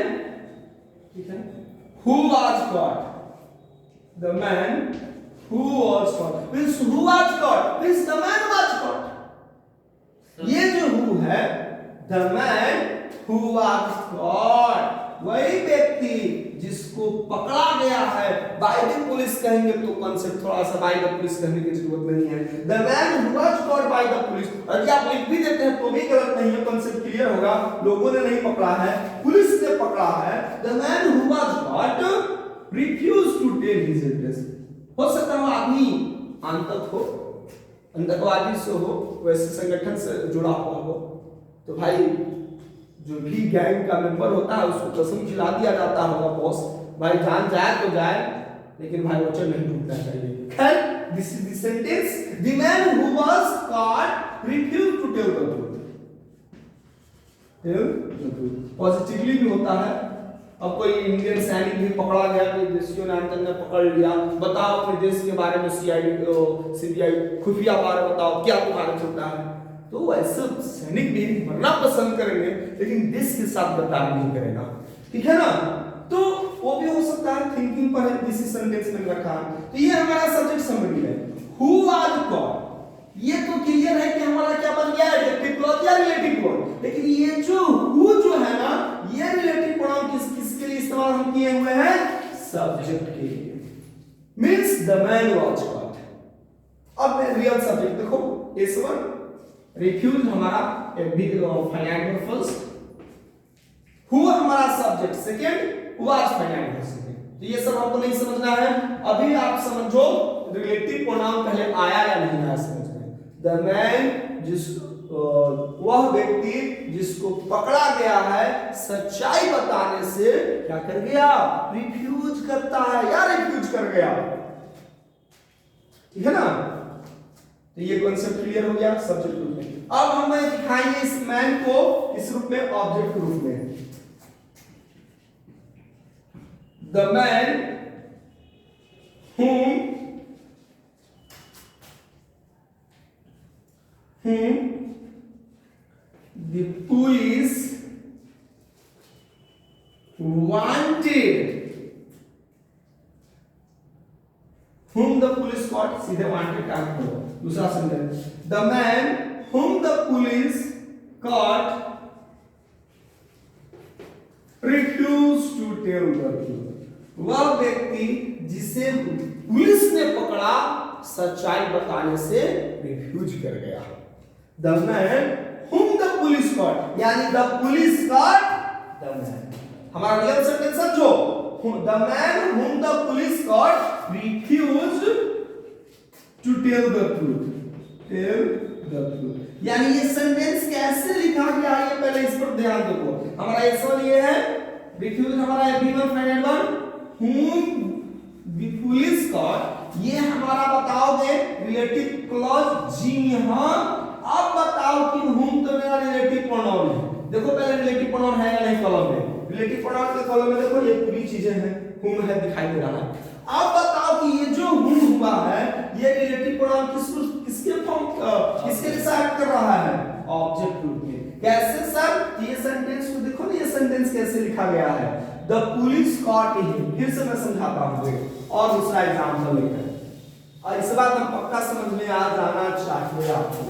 ठीक है, who was caught, the man who was caught means who was caught means the man was caught। ये जो who है, the man who was caught, वही व्यक्ति जिसको पकड़ा गया है। बाय द पुलिस कहेंगे तो कंसेप्ट थोड़ा सा बाय द पुलिस कहने की जरूरत नहीं है। The man who was caught by the police, और यदि आप लिख भी देते हैं तो भी गलत नहीं है, कंसेप्ट क्लियर होगा। लोगों ने नहीं पकड़ा है, पुलिस ने पकड़ा है। The man who was caught refused to tell his address. हो सकता है वो आदमी आतंकवादी से हो, वैसे संगठन से जुड़ा हुआ हो, तो भाई जो भी गैंग का मेंबर होता है उसको कसम खिला दिया जाता होगा बॉस, भाई जान जाए तो जाए, लेकिन भाई वचन नहीं टूटना चाहिए। खैर, this is the sentence, the man who was caught refused to tell the truth. Positively भी होता है। अब कोई इंडियन सैनिक भी पकड़ा गया, कोई देशियों ने आतंक ने पकड़ लिया, बताओ अपने देश के बारे में, सीबीआई खुफिया बारे बताओ, क्या तुम्हारा चलता है। तो ऐसे सैनिक भी मरना पसंद करेंगे, लेकिन देश के साथ गद्दारी नहीं करेगा, ठीक है ना। तो वो भी हो सकता है थिंकिंग पर है, दिस सेंटेंस में रखा है। तो ये हमारा सब्जेक्ट समरी है, हु वाज कॉट। ये तो क्लियर है कि हमारा क्या बन गया, एडजेक्टिव क्लॉज या रिलेटिव क्लॉज। लेकिन ये जो हु जो है ना, ये रिलेटिव प्रोनाउन किसके लिए इस्तेमाल हम किए हुए हैं, सब्जेक्ट के लिए। Means the man was cot. अब रियल सब्जेक्ट देखो, इस वन रिफ्यूज हमारा finite verb first, subject, second was finite verb second. तो ये सब आपको नहीं समझना है, अभी आप समझो रिलेटिव प्रोनाउन पहले आया या नहीं आया समझ में। द मैन वह व्यक्ति जिसको पकड़ा गया है सच्चाई बताने से क्या कर गया, रिफ्यूज करता है या रिफ्यूज कर गया, ठीक है ना। तो ये कॉन्सेप्ट क्लियर हो गया सब्जेक्ट रूप में। अब हमें दिखाएंगे इस मैन को इस रूप में, ऑब्जेक्ट के रूप में। The man whom the police wanted, whom the police caught, सीधे wanted का करो। दूसरा sentence, the man whom the police caught refused to tell the truth, वह व्यक्ति जिसे पुलिस ने पकड़ा सच्चाई बताने से रिफ्यूज कर गया। The man whom the police caught, यानी the police caught the man। हमारा रियल सेंटेंस समझो, the man whom the police caught refused to tell the truth, tell the truth। यानी ये सेंटेंस कैसे लिखा गया है ये पहले इस पर ध्यान दो। हमारा एक्शन ये है, रिफ्यूज हमारा V1 final one, whom the police caught, ये हमारा बताओगे रिलेटिव क्लॉज जी हां। अब बताओ कि whom तो मेरा रिलेटिव प्रोनाउन है, देखो पहले रिलेटिव प्रोनाउन है या नहीं कॉलम में, रिलेटिव प्रोनाउन के कॉलम में देखो ये पूरी चीजें हैं, whom है दिखाई दे रहा है। अब बताओ कि ये जो whom हुआ है ये रिलेटिव प्रोनाउन किसके फॉर्म किसके लिए एक्ट कर रहा है, ऑब्जेक्ट रूप में। कैसे सर, ये सेंटेंस को देखो ना, ये सेंटेंस कैसे लिखा गया है, द पुलिस कॉट हिम। फिर से मैं समझाता हूं और दूसरा एग्जांपल लेकर, और इस बात हम पक्का समझ में आ जाना चाहिए आपको।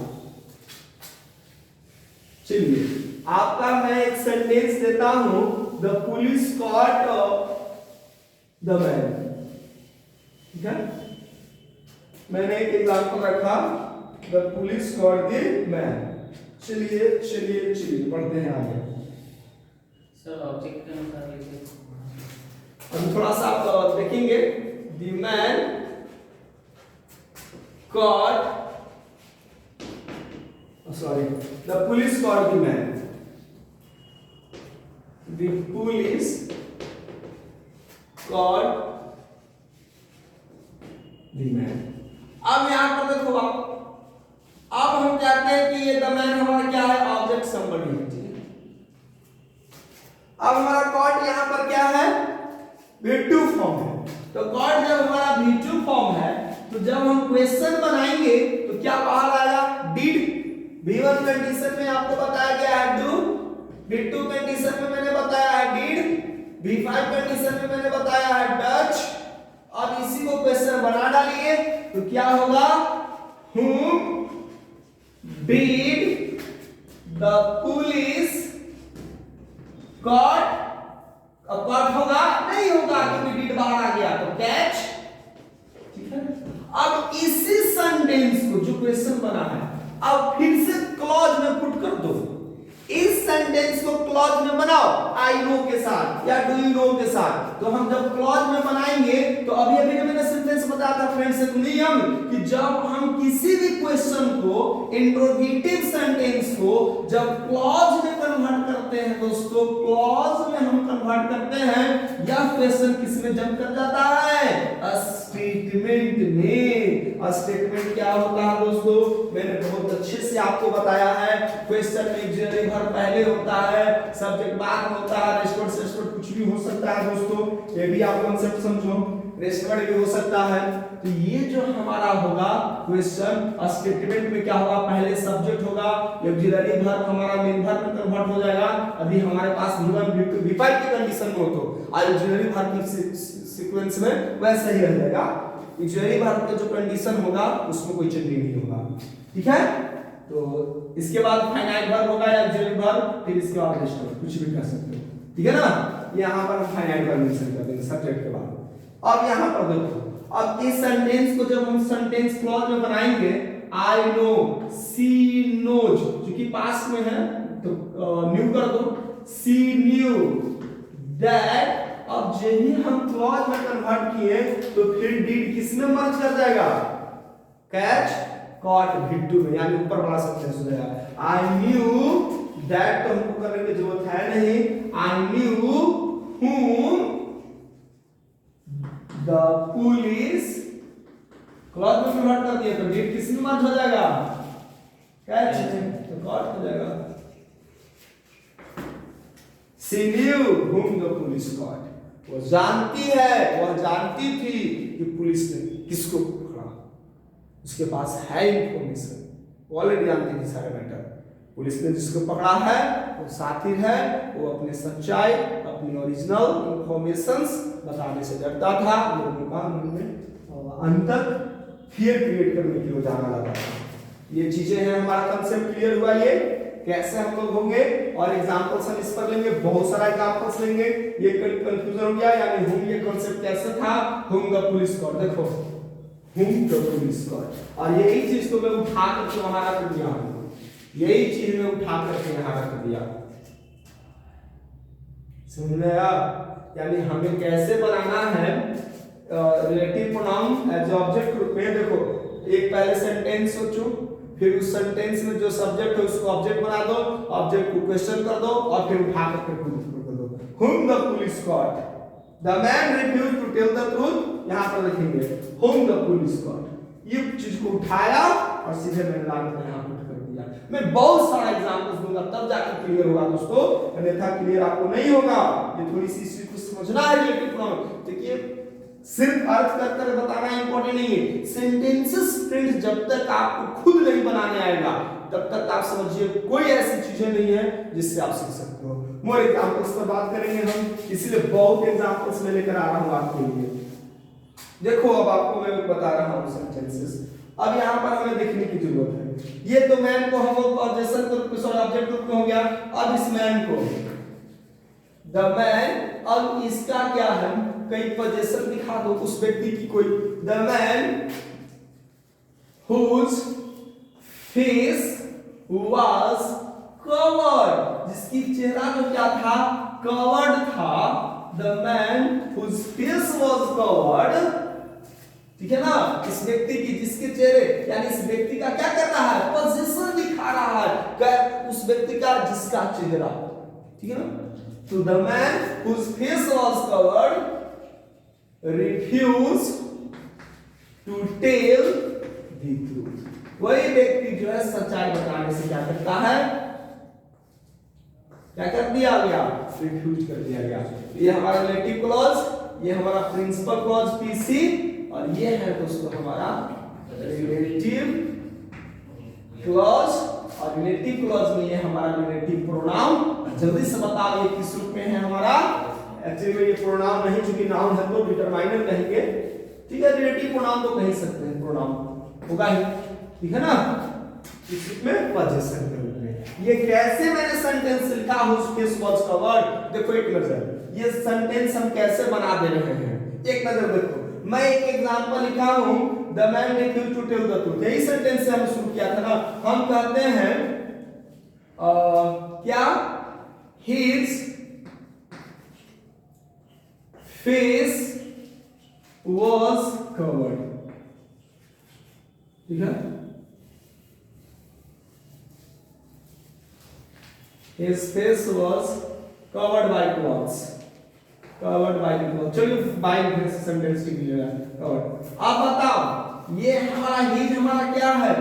चलिए आपका मैं एक सेंटेंस देता हूं, the police caught the man, ठीक है। मैंने एक एग्जांपल रखा, the police caught the man. चलिए चलिए चलिए पढ़ते हैं आगे। सर ऑब्जेक्ट के अनुसार लिखिए। हम थोड़ा सा आप देखेंगे, the man caught, sorry, the police caught the man, the police caught the man। अब यहां पर देखो अब हम कहते हैं कि ये द मैन हमारा क्या है, ऑब्जेक्ट समबडी है, ठीक है। अब हमारा कॉट यहां पर क्या है, V2 फॉर्म है। तो कॉट जब हमारा V2 फॉर्म है तो जब हम क्वेश्चन बनाएंगे तो क्या बाहर आएगा, डिड। V1 कंडीशन में आपको बताया गया है डू, V2 कंडीशन में मैंने बताया है डिड, V5 कंडीशन में मैंने बताया है डच। अब इसी को क्वेश्चन बना डालिए तो क्या होगा, whom did the police caught, अब कॉट होगा नहीं होगा क्योंकि डिड बाहर आ गया, तो कैच, ठीक है। अब इसी सेंटेंस को जो क्वेश्चन बना है अब फिर से क्लॉज में पुट कर दो, इस सेंटेंस को क्लॉज में बनाओ, आई नो के साथ या डू यू नो के साथ। तो हम जब क्लॉज में बनाएंगे तो अभी अभी मैंने सेंटेंस बताया था फ्रेंड्स एक नियम, कि जब हम किसी भी क्वेश्चन को, इंट्रोगेटिव सेंटेंस को जब क्लॉज में कन्वर्ट करते हैं दोस्तों, क्लॉज में हम कन्वर्ट करते हैं, यह क्वेश्चन किस में जंप कर जाता है, स्टेटमेंट में। स्टेटमेंट क्या होता है दोस्तों, मैंने बहुत अच्छे से आपको बताया है, क्वेश्चन में ऑक्सिलरी वर्ब पहले होता है, सब्जेक्ट बाद में होता है, रेस्टोरेंट सेस्टोरेंट कुछ भी हो सकता है दोस्तों, ये भी आप कांसेप्ट समझो, रेस्टोरेंट भी हो सकता है। तो ये जो हमारा होगा क्वेश्चन स्टेटमेंट में क्या होगा, पहले सब्जेक्ट होगा, ऑक्सिलरी वर्ब हमारा मेन वर्ब में कन्वर्ट हो जाएगा। अभी हमारे पास V1 V5 की कंडीशन में हो तो ऑक्सिलरी वर्ब की सीक्वेंस में वैसे ही रह जाएगा, ऑक्सिलरी वर्ब का जो कंडीशन होगा उसमें कोई चेंज नहीं होगा, ठीक है। तो इसके बाद फाइनाइट वर्ब होगा या ऑक्सिलरी वर्ब, फिर इसके बाद रेस्टोरेंट, कुछ भी कर सकते हो, ठीक है ना। यहां पर हम फाइनाइट वर्ब मेंशन कर देंगे सब्जेक्ट के बाद। अब यहां पर देखो, अब इस सेंटेंस को जब हम सेंटेंस क्लॉज में बनाएंगे, आई नो, सी नोज, क्योंकि पास्ट में है तो न्यू कर दो, सी न्यू, दैट, अब जब ही हम क्लॉज में कन्वर्ट किए तो फिर डिड किस में मर्ज कर जाएगा, कैच कॉट भिट्टू में, यानी ऊपर वाला सेंटेंस हो जाएगा। आई न्यू दैट, तो हमको करने की जरूरत है नहीं, I knew whom the police, clause में कन्वर्ट कर दिया तो डिड किस में मर्ज हो जाएगा, कैच में, तो कॉट हो जाएगा। She knew whom the police caught, वो जानती है, वह जानती थी कि पुलिस ने किसको पकड़ा, उसके पास है इंफॉर्मेशन, वो ऑलरेडी जानती थी सारे मैटर। पुलिस ने जिसको पकड़ा है वो साथी है, वो अपने सच्चाई, अपनी ओरिजिनल इंफॉर्मेशंस बताने से डरता था, लोगों का मन में अंत तक फियर क्रिएट करने की वो जाना लगा था। ये चीजें हैं, हमारा कंसेप्ट क्लियर हुआ। ये कैसे हम लोग होंगे और एग्जांपल्स हम इस पर लेंगे, बहुत सारा एग्जांपल्स लेंगे। ये कंफ्यूजन हो गया, यानी हुम ये कांसेप्ट कैसे था, हुम द पुलिस कॉट, देखो हुम द पुलिस कॉट, और यही चीज को मैं उठा करके वहां रख दिया, यही चीज में उठा करके यहां रख दिया, समझ में आया? यानी हमें कैसे बनाना है रिलेटिव प्रोनाउन एज ऑब्जेक्ट रूप में। देखो एक पहले सेंटेंस सोचो, फिर उस सेंटेंस में जो सब्जेक्ट है उसको ऑब्जेक्ट बना दो, ऑब्जेक्ट को क्वेश्चन कर दो और फिर उठा करके प्रूफ कर दो। whom the police caught, the man refused to tell the truth, यहां पर लिखेंगे whom the police caught, ये चीज को उठाया और सीधे मैंने लाकर यहां पुट कर दिया। मैं बहुत सारा एग्जांपल्स दूंगा तब जाकर क्लियर होगा दोस्तों, अन्यथा क्लियर आपको नहीं होगा। ये थोड़ी सी चीज को समझना है रिलेटिव प्रोनाउन। देखिए सिर्फ अर्थ कर कर बताना इंपॉर्टेंट नहीं है, सेंटेंसेस फ्रेंड्स जब तक आपको खुद नहीं बनाने आएगा तब तक आप समझिए कोई ऐसी चीजें नहीं है जिससे आप सीख सकते हो। मोर एग्जांपल्स पर बात करेंगे हम, इसलिए बहुत एग्जांपल्स मैं लेकर आ रहा हूं आपके लिए। देखो अब आपको मैं बता रहा हूं सेंटेंसेस, अब यहां पर हमें देखने की जरूरत है। ये तो मैन को हम लोग पॉजेशन ग्रुप में ऑब्जेक्ट ग्रुप में हो गया। अब इस मैन को द मैन, अब इसका क्या है, कई पोजीशन दिखा दो उस व्यक्ति की कोई, the man whose face was covered, जिसकी चेहरा जो क्या था, कवर्ड था, the man whose face was covered, ठीक है ना, इस व्यक्ति की जिसके चेहरे, यानी इस व्यक्ति का क्या कर रहा है, पोजीशन दिखा रहा है, उस व्यक्ति का जिसका चेहरा, ठीक है ना। तो the man whose face was covered refused to tell the truth, वही व्यक्ति जो है सच्चाई बताने से क्या करता है, क्या कर दिया गया, रिफ्यूज कर दिया गया। ये हमारा रिलेटिव क्लॉज, ये हमारा प्रिंसिपल क्लॉज पीसी, और ये है दोस्तों हमारा रिलेटिव क्लॉज, और रिलेटिव क्लॉज में ये हमारा रिलेटिव प्रोनाउन। जल्दी से बताओ ये किस रूप में है हमारा, एक्चुअली में ये प्रोनाउन नहीं, क्योंकि नाउन है तो डिटरमाइनर कहेंगे, ठीक है। रिलेटिव प्रोनाउन तो कह सकते हैं, प्रोनाउन होगा ही, ठीक है ना। इस रूप में पोजीशन के रूप में। ये कैसे मैंने सेंटेंस लिखा whose face was covered, देखो एक नजर, ये सेंटेंस हम कैसे बना दे रहे हैं, एक नजर देखो। मैं एक एग्जांपल लिखा हूं, the man refused to tell the truth, यही सेंटेंस से हम शुरू किया था ना। हम कहते हैं क्या, his face was covered, ठीक है, his face was covered by clothes, covered by the clothes, चलिए by सेंटेंस की लीजिएगा covered। अब बताओ ये हमारा ही हमारा क्या है,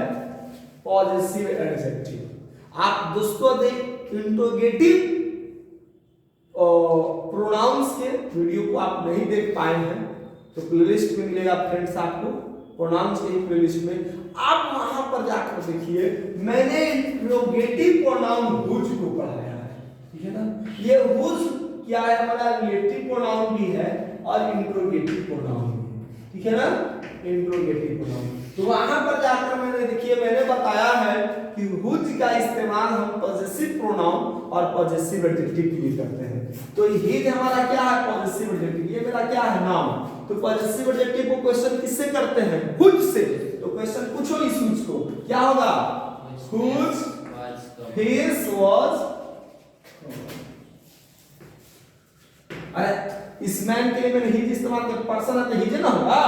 पॉजिटिव एडजेक्टिव। आप दोस्तों देख इंट्रोगेटिव प्रोनाउंस के वीडियो को आप नहीं देख पाए हैं तो प्लेलिस्ट में मिलेगा फ्रेंड्स, आपको प्रोनाउंस के प्लेलिस्ट में आप वहां पर जाकर देखिए। मैंने इंट्रोगेटिव प्रोनाउन हुज को पढ़ाया है, ठीक है ना। ये हुज क्या है, हमारा रिलेटिव प्रोनाउन भी है और इंट्रोगेटिव प्रोनाउन भी है, ठीक है ना, इंट्रोगेटिव प्रोनाउन। तो वहां पर जाकर मैंने देखिए, मैंने बताया है कि हुज का इस्तेमाल हम पॉजेसिव प्रोनाउन और पॉजेसिव एडजेक्टिव के लिए करते हैं। तो हिज हमारा क्या है, पॉजेसिव एडजेक्टिव, ये मेरा क्या है, नाउन। तो पॉजेसिव एडजेक्टिव को क्वेश्चन किससे करते हैं, हुज से। तो क्वेश्चन पूछो इस हुज को, क्या होगा, हुज फेस वाज, अरे इस मैन के लिए मैंने हिज इस्तेमाल किया, पर्सन है तो हिज ना होगा।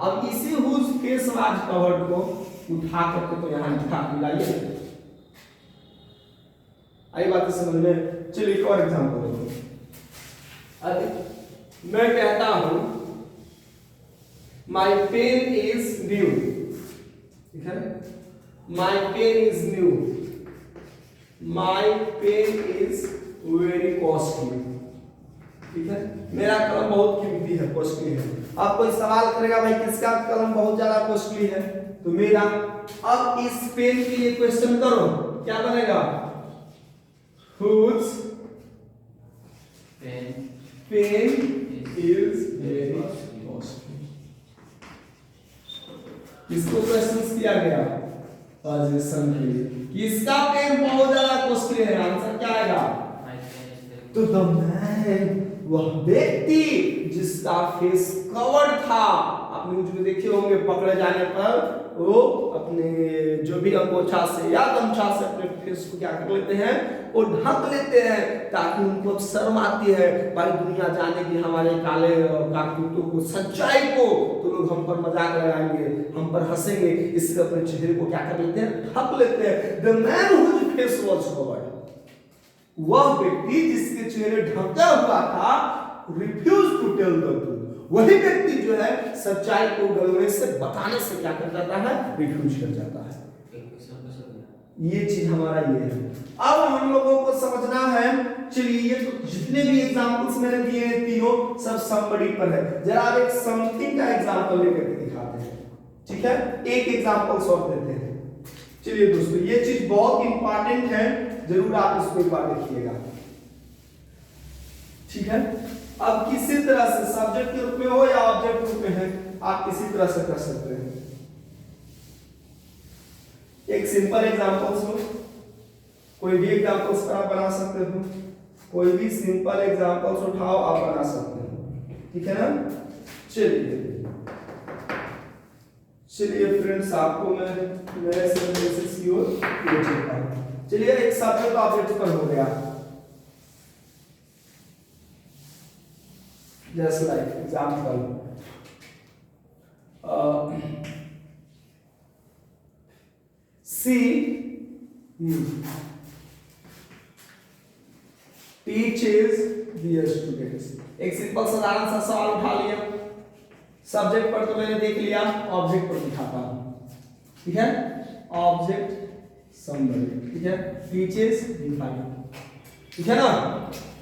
अब इसी हुज फेस वाज कवर्ड को उठा करके तो यहाँ लिखा मिलाइए, आई बात समझ में। चलिए एक और एग्जांपल देखो। अब मैं कहता हूं माय पेन इज न्यू, ठीक है, my pen is new, my pen is very costly, ठीक है, मेरा कलम बहुत कीमती है, कॉस्टली है। अब कोई सवाल करेगा भाई किसका कलम बहुत ज्यादा कॉस्टली है, तो मेरा। अब इस पेन के लिए क्वेश्चन करो, क्या बनेगा, whose pen is very costly। इसको क्वेश्चन किया गया पोजीशन के लिए, किसका पेन बहुत ज्यादा कॉस्टली है, आंसर क्या आएगा, तो द मैन, वह व्यक्ति जिसका फेस कवर्ड था। आप न्यूज में देखे होंगे पकड़े जाने पर वो अपने जो भी अंगोछा से या गमछा से अपने फेस को क्या कर लेते हैं, वो ढक लेते हैं, ताकि उनको शर्म आती है भाई दुनिया जाने की हमारे काले कारतूतों को, सच्चाई को, तो लोग हम पर मजाक लगाएंगे, हम पर हंसेंगे, इसलिए अपने चेहरे को क्या कर लेते हैं, ढक लेते हैं। The man whose face was covered, वह व्यक्ति जिसके चेहरे ढका हुआ था, refuse to tell the truth, वही व्यक्ति जो है सच्चाई को गलने से, बताने से क्या कर जाता है, रिफ्यूज कर जाता है। ये चीज हमारा ये है। अब हम लोगों को समझना है, चलिए ये तो जितने भी एग्जांपल्स मैंने दिए हैं तीनों सब समबडी पर है। जरा आप एक समथिंग का एग्जांपल लेकर के दिखाते हैं, ठीक है, एक एग्जांपल सॉल्व देते हैं। चलिए दोस्तों ये चीज बहुत इंपॉर्टेंट है, जरूर आप इसको एक बार देखिएगा, ठीक है। अब किसी तरह से सब्जेक्ट के रूप में हो या ऑब्जेक्ट रूप में है, आप किसी तरह से कर सकते हैं। एक सिंपल एग्जांपल्स हो, कोई भी एग्जांपल्स आप बना सकते हो, कोई भी सिंपल एग्जांपल्स उठाओ आप बना सकते हो, ठीक है ना। चलिए फ्रेंड्स, आपको मैं मेरे सिलेबस की ओर ले चलता हूं। चलिए एक सब्जेक्ट ऑब्जेक्ट पर हो गया, जैसे like example she teaches the students. एक सिंपल साधारण सा सवाल उठा लिया, सब्जेक्ट पर तो मैंने देख लिया, ऑब्जेक्ट पर दिखाता हूं, ठीक है, ऑब्जेक्ट समबडी, ठीक है, टीचेस डिफाइन, ठीक है ना।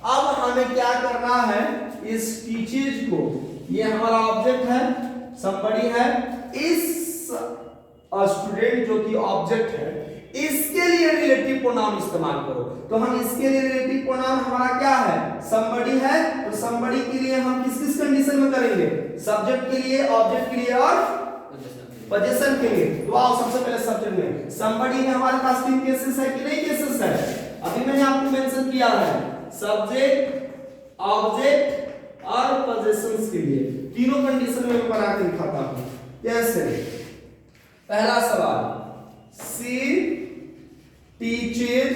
अब हमें क्या करना है, इस टीचेस को, ये हमारा ऑब्जेक्ट है, समबडी है, इस स्टूडेंट जो कि ऑब्जेक्ट है, इसके लिए रिलेटिव प्रोनाउन इस्तेमाल करो। तो हम इसके लिए रिलेटिव प्रोनाउन हमारा क्या है, समबडी है, तो समबडी के लिए हम किस किस कंडीशन में करेंगे, सब्जेक्ट के लिए, ऑब्जेक्ट के लिए और पोजीशन के लिए। तो आओ सबसे पहले सब्जेक्ट में, समबडी में हमारे पास तीन केसेस है कि नहीं केसेस है, अभी मैंने आपको मेंशन किया है, सब्जेक्ट, ऑब्जेक्ट और पोजीशंस के लिए तीनों कंडीशन में मैं बना के दिखाता हूं। कैसे, पहला सवाल, सी टीचेस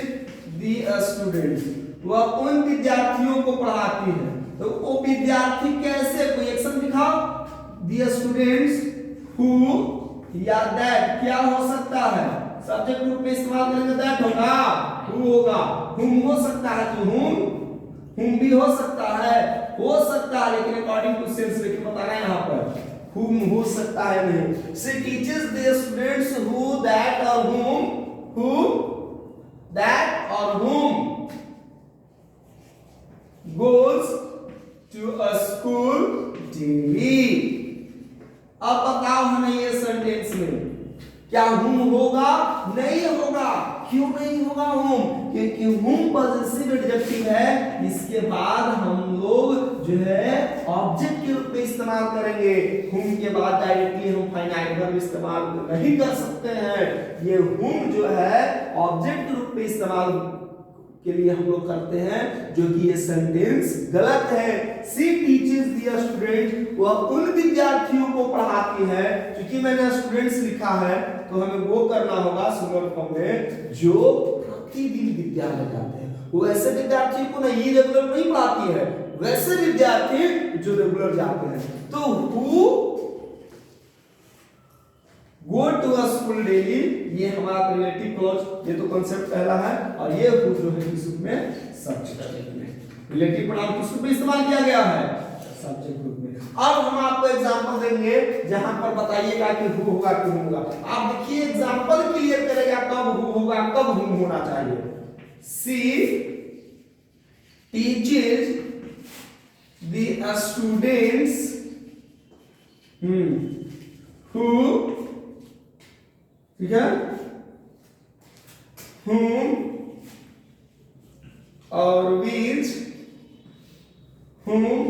द स्टूडेंट्स, वह उन विद्यार्थियों को पढ़ाती है। तो वो विद्यार्थी कैसे, कोई एक्शन दिखाओ, द स्टूडेंट्स हु या दैट, क्या हो सकता है, सब्जेक्ट रूप में इस्तेमाल करेंगे दैट होगा, हु होगा, हुम हो सकता है, तो हुम भी हो सकता है, लेकिन अकॉर्डिंग टू सेंस, लेकिन बताना यहां पर whom हो सकता है नहीं। She teaches the students who, that or whom, who, that or whom goes to a school daily। अब बताओ हमें ये सेंटेंस में क्या हुम होगा, नहीं होगा, क्यों नहीं होगा हुम, क्योंकि हुम पॉजिटिव एडजेक्टिव है, इसके बाद हम लोग जो है ऑब्जेक्ट के रूप में इस्तेमाल करेंगे। हुम के बाद डायरेक्टली हम फाइनाइट वर्ब इस्तेमाल नहीं कर सकते हैं, ये हुम जो है ऑब्जेक्ट के रूप में इस्तेमाल के लिए हम लोग करते हैं, जो कि ये सेंटेंस गलत है। सी टीचेस द स्टूडेंट, वह उन विद्यार्थियों को पढ़ाती है, क्योंकि मैंने स्टूडेंट्स लिखा है तो हमें वो करना होगा सिंगुलर फॉर्म में, जो प्रतिदिन विद्यालय जाते हैं। वो ऐसे विद्यार्थियों को नहीं रेगुलर नहीं पढ़ाती है, वैसे विद्यार्थी जो रेगुलर जाते हैं। तो who go to a school daily, ये हमारा रिलेटिव क्लॉज, ये तो कॉन्सेप्ट पहला है। और ये हु जो है किस रूप में, सब्जेक्ट में। रिलेटिव प्रोनाउन किस रूप में इस्तेमाल किया गया है, सब्जेक्ट रूप में। अब हम आपको एग्जांपल देंगे जहां पर बताइएगा कि हु होगा कि हु होगा। आप देखिए एग्जांपल क्लियर करेगा कब हु होगा कब हु होना चाहिए। सी टीचेस द स्टूडेंट्स हु, ठीक है, whom और which, whom,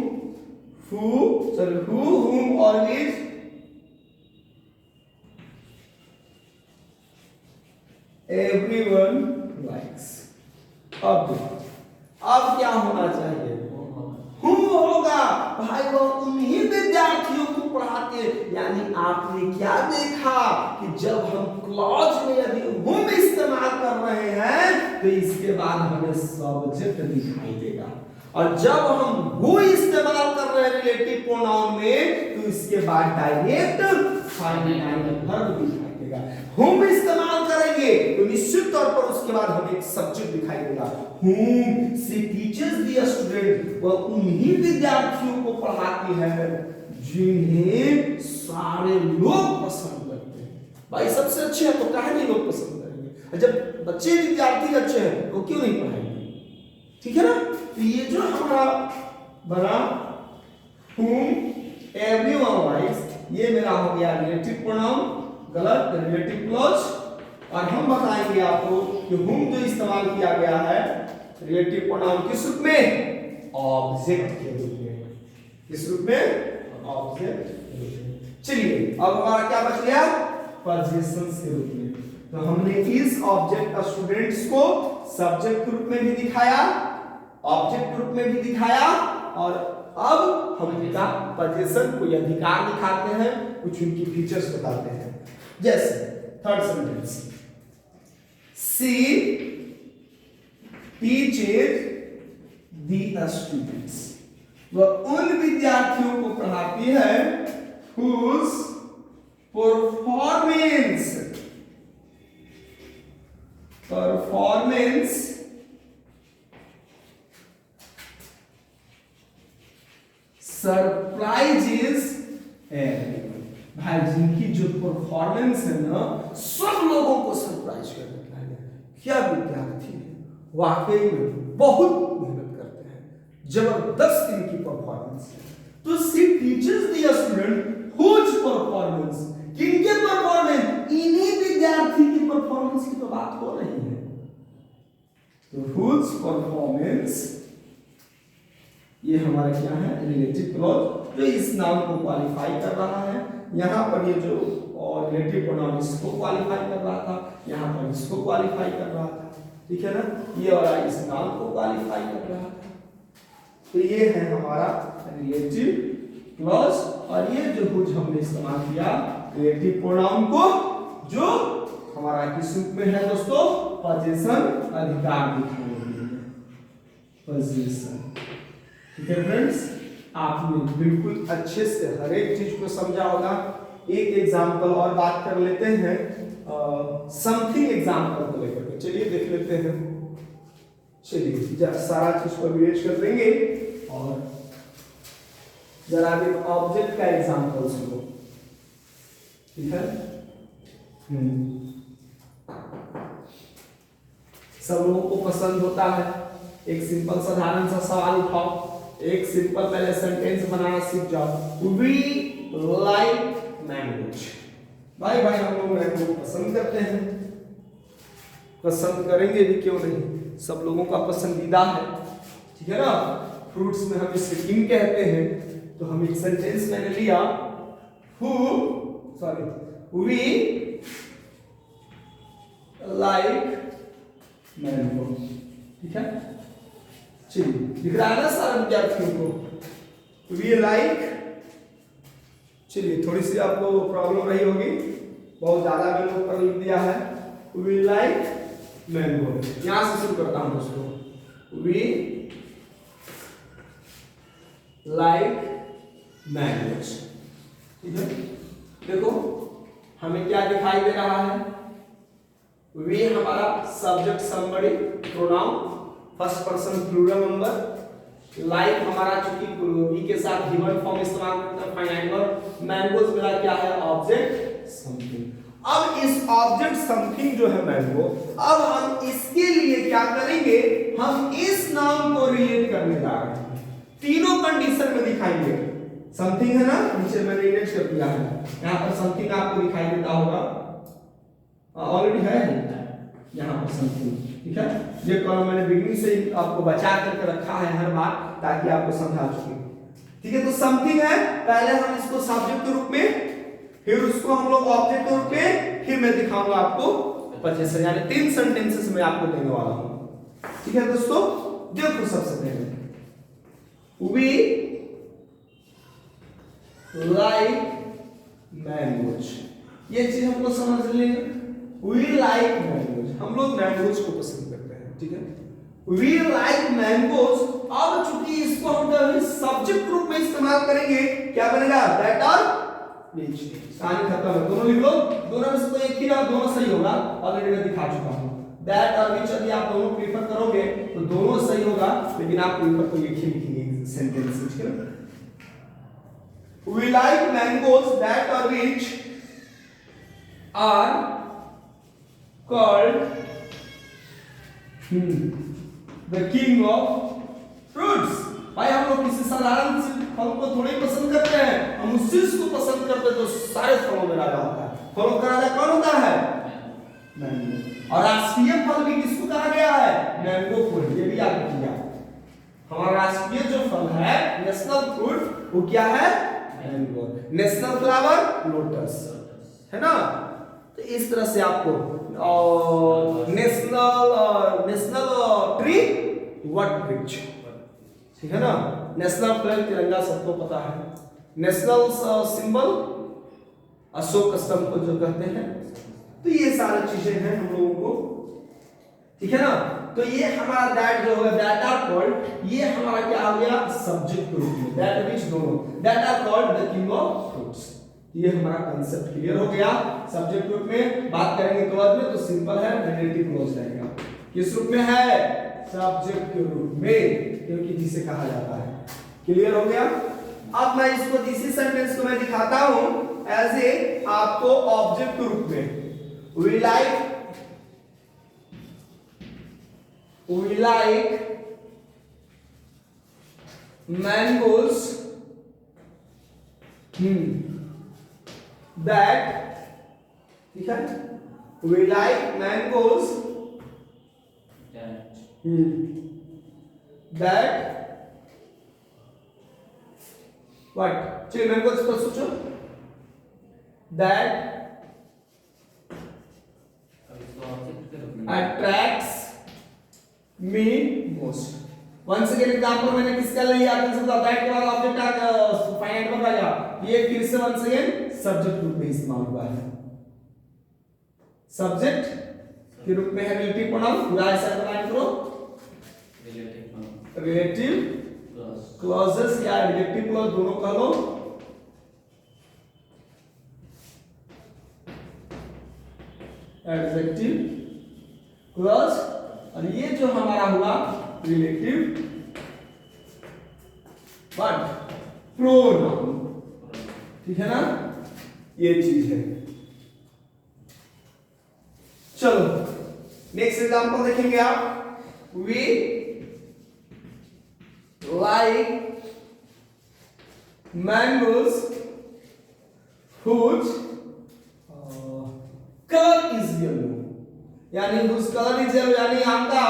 who, sorry, whom और which everyone likes। अब क्या होना चाहिए, हु होगा भाई, वो उन्हीं विद्यार्थियों को पढ़ाते हैं। यानी आपने क्या देखा कि जब हम क्लॉज में यदि हुम इस्तेमाल कर रहे हैं तो इसके बाद हमें सब्जेक्ट दिखाई देगा, और जब हम हु इस्तेमाल कर रहे हैं रिलेटिव प्रोनाउन में तो इसके बाद डायरेक्ट फाइनाइट वर्ब दिखाई देगा। हुम इस्तेमाल करेंगे तो निश्चित तौर पर उसके बाद हमें एक सब्जेक्ट दिखाई देगा। whom she teaches the student, वह उन्हीं विद्यार्थियों को पढ़ाती है जिन्हें सारे लोग पसंद करते हैं। भाई सबसे अच्छे हैं तो काहे नहीं लोग पसंद करेंगे, और जब बच्चे विद्यार्थी अच्छे हैं तो क्यों नहीं पढ़ाएंगे, ठीक है ना। तो ये जो हमारा बना whom everyone likes, ये मेरा हो गया रिलेटिव प्रोनाउन, गलत, रिलेटिव क्लॉज। और हम बताएंगे आपको कि whom जो इस्तेमाल किया गया है रिलेटिव प्रोनाउन किस रूप में, ऑब्जेक्ट के रूप में। किस रूप में, ऑब्जेक्ट के रूप में। चलिए अब हमारा क्या बच गया, पोजीशंस के रूप में। तो हमने इस ऑब्जेक्ट स्टूडेंट्स को सब्जेक्ट रूप में भी दिखाया, ऑब्जेक्ट रूप में भी दिखाया, और अब हम इनका पोजीशन कोई अधिकार दिखाते हैं, कुछ उनकी फीचर्स बताते हैं। जैसे third sentence, she teaches the students, वह उन विद्यार्थियों को पढ़ाती है whose परफॉर्मेंस सरप्राइजेस एवरीवन। भाई जिनकी जो परफॉर्मेंस है ना, सब लोगों को सरप्राइज कर देता है। क्या विद्यार्थी है, वाकई में बहुत मेहनत करते हैं, जबरदस्त इनकी परफॉर्मेंस है। तो see teachers the student whose performance, किनके परफॉर्मेंस, इन्हीं विद्यार्थी की परफॉर्मेंस की तो बात हो रही है। तो हुज परफॉर्मेंस, ये हमारा क्या है, रिलेटिव क्लॉज जो इस नाम को क्वालिफाई कर रहा है। यहाँ पर ये जो और रिलेटिव प्रोनाउन इसको क्वालिफाई कर रहा था, यहाँ पर इसको क्वालिफाई कर रहा था, ठीक है ना। ये वाला इस नाम को क्वालिफाई कर रहा था। तो ये है हमारा रिलेटिव क्लॉज, और ये जो कुछ हमने इस्तेमाल किया रिलेटिव प्रोनाउन को, जो हमारा किस रूप में है दोस्तों, पोजीशन, अधिकार दिखाने के लिए पोजीशन। ठीक है फ्रेंड्स, आपने बिल्कुल अच्छे से हर एक चीज को समझा होगा। एक एग्जांपल और बात कर लेते हैं, समथिंग एग्जांपल को लेकर के। चलिए देख लेते हैं। चलिए सारा चीज को रिलेट कर देंगे और जरा एक ऑब्जेक्ट का एग्जांपल सुनो, ठीक है। सब लोगों को पसंद होता है। एक सिंपल साधारण सा सवाल उठाओ, एक सिंपल पहले सेंटेंस बनाना सीख जाओ। We like mangoes. भाई हम लोग मैंगो पसंद करते हैं, पसंद करेंगे भी, क्यों नहीं, सब लोगों का पसंदीदा है, ठीक है ना। फ्रूट्स में हम इसे किंग कहते हैं। तो हम एक सेंटेंस मैंने लिया, वी लाइक मैंगो, ठीक है। चलिए दिख रहा है ना सारे विद्यार्थियों को, वी लाइक। चलिए थोड़ी सी आपको प्रॉब्लम रही होगी, बहुत ज्यादा मैंने ऊपर लिख दिया है। वी लाइक मैंगो, यहां से शुरू करता हूं दोस्तों। We like mangoes. ठीक है, देखो हमें क्या दिखाई दे रहा है, वे हमारा subject somebody pronoun first person plural number, like हमारा चूंकि वी के साथ गिवन फॉर्म इस्तेमाल करते हैं फाइनाइट वर्ब, मैंगोज मेरा क्या है ऑब्जेक्ट समथिंग। अब इस ऑब्जेक्ट समथिंग जो है मैंगो, अब हम इसके लिए क्या करेंगे, हम इस नाम को रिलेट करने जा रहे हैं, तीनों कंडीशन में दिखाएंगे। समथिंग है ना, नीचे मैंने इंडेक्स कर दिया है, यहाँ पर समथिंग आपको दिखाई देता होगा, ऑलरेडी है यहाँ पर समथिंग। ठीक है, ये कॉलम मैंने बिगिनिंग से ही आपको बचा करके रखा है हर बार ताकि आपको समझा सके। ठीक है, तो समथिंग है, पहले हम इसको सब्जेक्ट के रूप में, फिर उसको हम लोग ऑब्जेक्ट के रूप में, फिर मैं दिखाऊंगा आपको पचेसर, यानी 3 सेंटेंसेस में आपको देने वाला हूं। ठीक है दोस्तों, देखो सबसे पहले वी लाइक मैंगोज, ये चीज हमको समझ लेंगे। वी लाइक मैंगोज, हम लोग मैंगोज को पसंद करते हैं। ठीक है, वी लाइक मैंगोज, अब चूंकि इसको हम सब्जेक्ट रूप में इस्तेमाल करेंगे, क्या बनेगा, दैट आर व्हिच। कहानी खत्म है, दोनों लिख लो, दोनों में से कोई एक ही ना, दोनों सही होगा, ऑलरेडी मैं दिखा चुका हूं। दैट और व्हिच यदि आप दोनों प्रीफर करोगे तो दोनों सही होगा, लेकिन आप प्रीफर को एक ही लिखेंगे सेंटेंस में। ठीक है, we like mangoes that or which are called the king of fruits। भाई हम लोग किसी साधारण से फल को थोड़ी पसंद करते हैं, हम उस चीज को पसंद करते हैं जो सारे फलों में राजा होता है। फलों का राजा कौन होता है, मैंगो। और राष्ट्रीय फल भी किसको कहा गया है, मैंगो को। ये भी याद रखिए, हमारा राष्ट्रीय जो फल है नेशनल फ्रूट वो क्या है, मैंगो। नेशनल फ्लावर लोटस, है ना। तो इस तरह से आपको नेशनल ट्री वट वृक्ष, ठीक है ना। नेशनल फ्लैग तिरंगा सबको पता है, नेशनल सिंबल अशोक स्तंभ को जो कहते हैं। तो ये सारी चीजें हैं हम लोगों को, ठीक है ना। तो ये हमारा दैट जो होगा, दैट आर कॉल्ड, ये हमारा क्या हो गया, सब्जेक्ट के रूप में, दैट व्हिच दोनों, that are called the king of fruits. ये हमारा कांसेप्ट क्लियर हो गया। सब्जेक्ट रूप में बात करेंगे क्लॉज में तो सिंपल है, रिलेटिव क्लॉज रहेगा। किस रूप में है, सब्जेक्ट के रूप में, क्योंकि जिसे कहा जाता है। क्लियर हो गया। अब मैं इसको इसी सेंटेंस को मैं दिखाता हूं एज ए आपको ऑब्जेक्ट के रूप में। वी लाइक mangoes that, ठीक है, we like mangoes that what, चलिए मैंगोज पर सोचो, that attracts me most। Once again example मैंने किसका लिया, आपने समझा, दैट के बाद ऑब्जेक्ट आ फाइनाइट वर्ब आ गया, ये फिर से वंस अगेन सब्जेक्ट रूप में इस्तेमाल हुआ है। सब्जेक्ट के रूप में है रिलेटिव प्रोनाउन, पूरा ऐसा बनाए करो, रिलेटिव क्लॉजेस या एडजेक्टिव क्लॉज दोनों कह लो। एडजेक्टिव क्लॉज, और ये जो हमारा हुआ रिलेटिव व्हाट, प्रोनाउन, ठीक है ना। ये चीज है। चलो नेक्स्ट एग्जांपल देखेंगे आप। We like mangoes whose colour is yellow, यानी whose कलर इज येलो, यानी आम का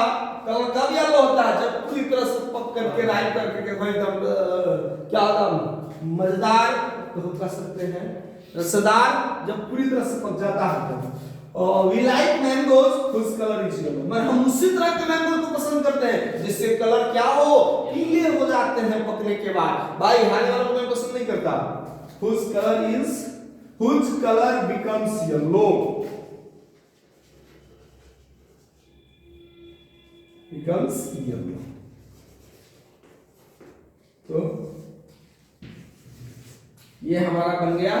कलर कब येलो होता है, जब पूरी तरह से पक करके राइप करके एकदम क्या होता, मजेदार तो कह सकते हैं, रसदार, जब पूरी तरह से पक जाता है। और we like mangoes whose colour is yellow, मतलब हम उसी तरह के मैंगो को पसंद करते हैं जिससे कलर क्या हो, पीले हो जाते हैं पकने के बाद। भाई हरे वालों को मैं पसंद नहीं करता। whose color becomes yellow, becomes yellow। तो ये हमारा बन गया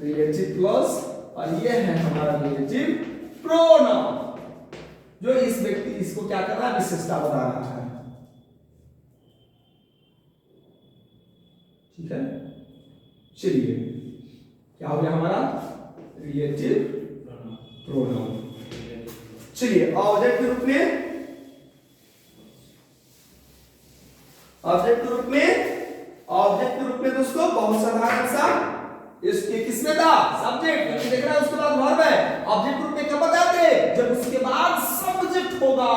रिलेटिव क्लॉज और ये है हमारा रिलेटिव प्रोनाउन जो इस व्यक्ति इसको क्या कर रहा है, विशेषता बता रहा है। ठीक है, चलिए क्या हो गया हमारा रिलेटिव प्रोनाउन। चलिए ऑब्जेक्ट के रूप में, ऑब्जेक्ट के रूप में दोस्तों बहुत साधारण सा इसके किसमें था, सब्जेक्ट, क्योंकि देख रहा है उसके बाद वर्ब है। ऑब्जेक्ट ग्रुप में कब बताते, जब उसके बाद सब्जेक्ट होगा।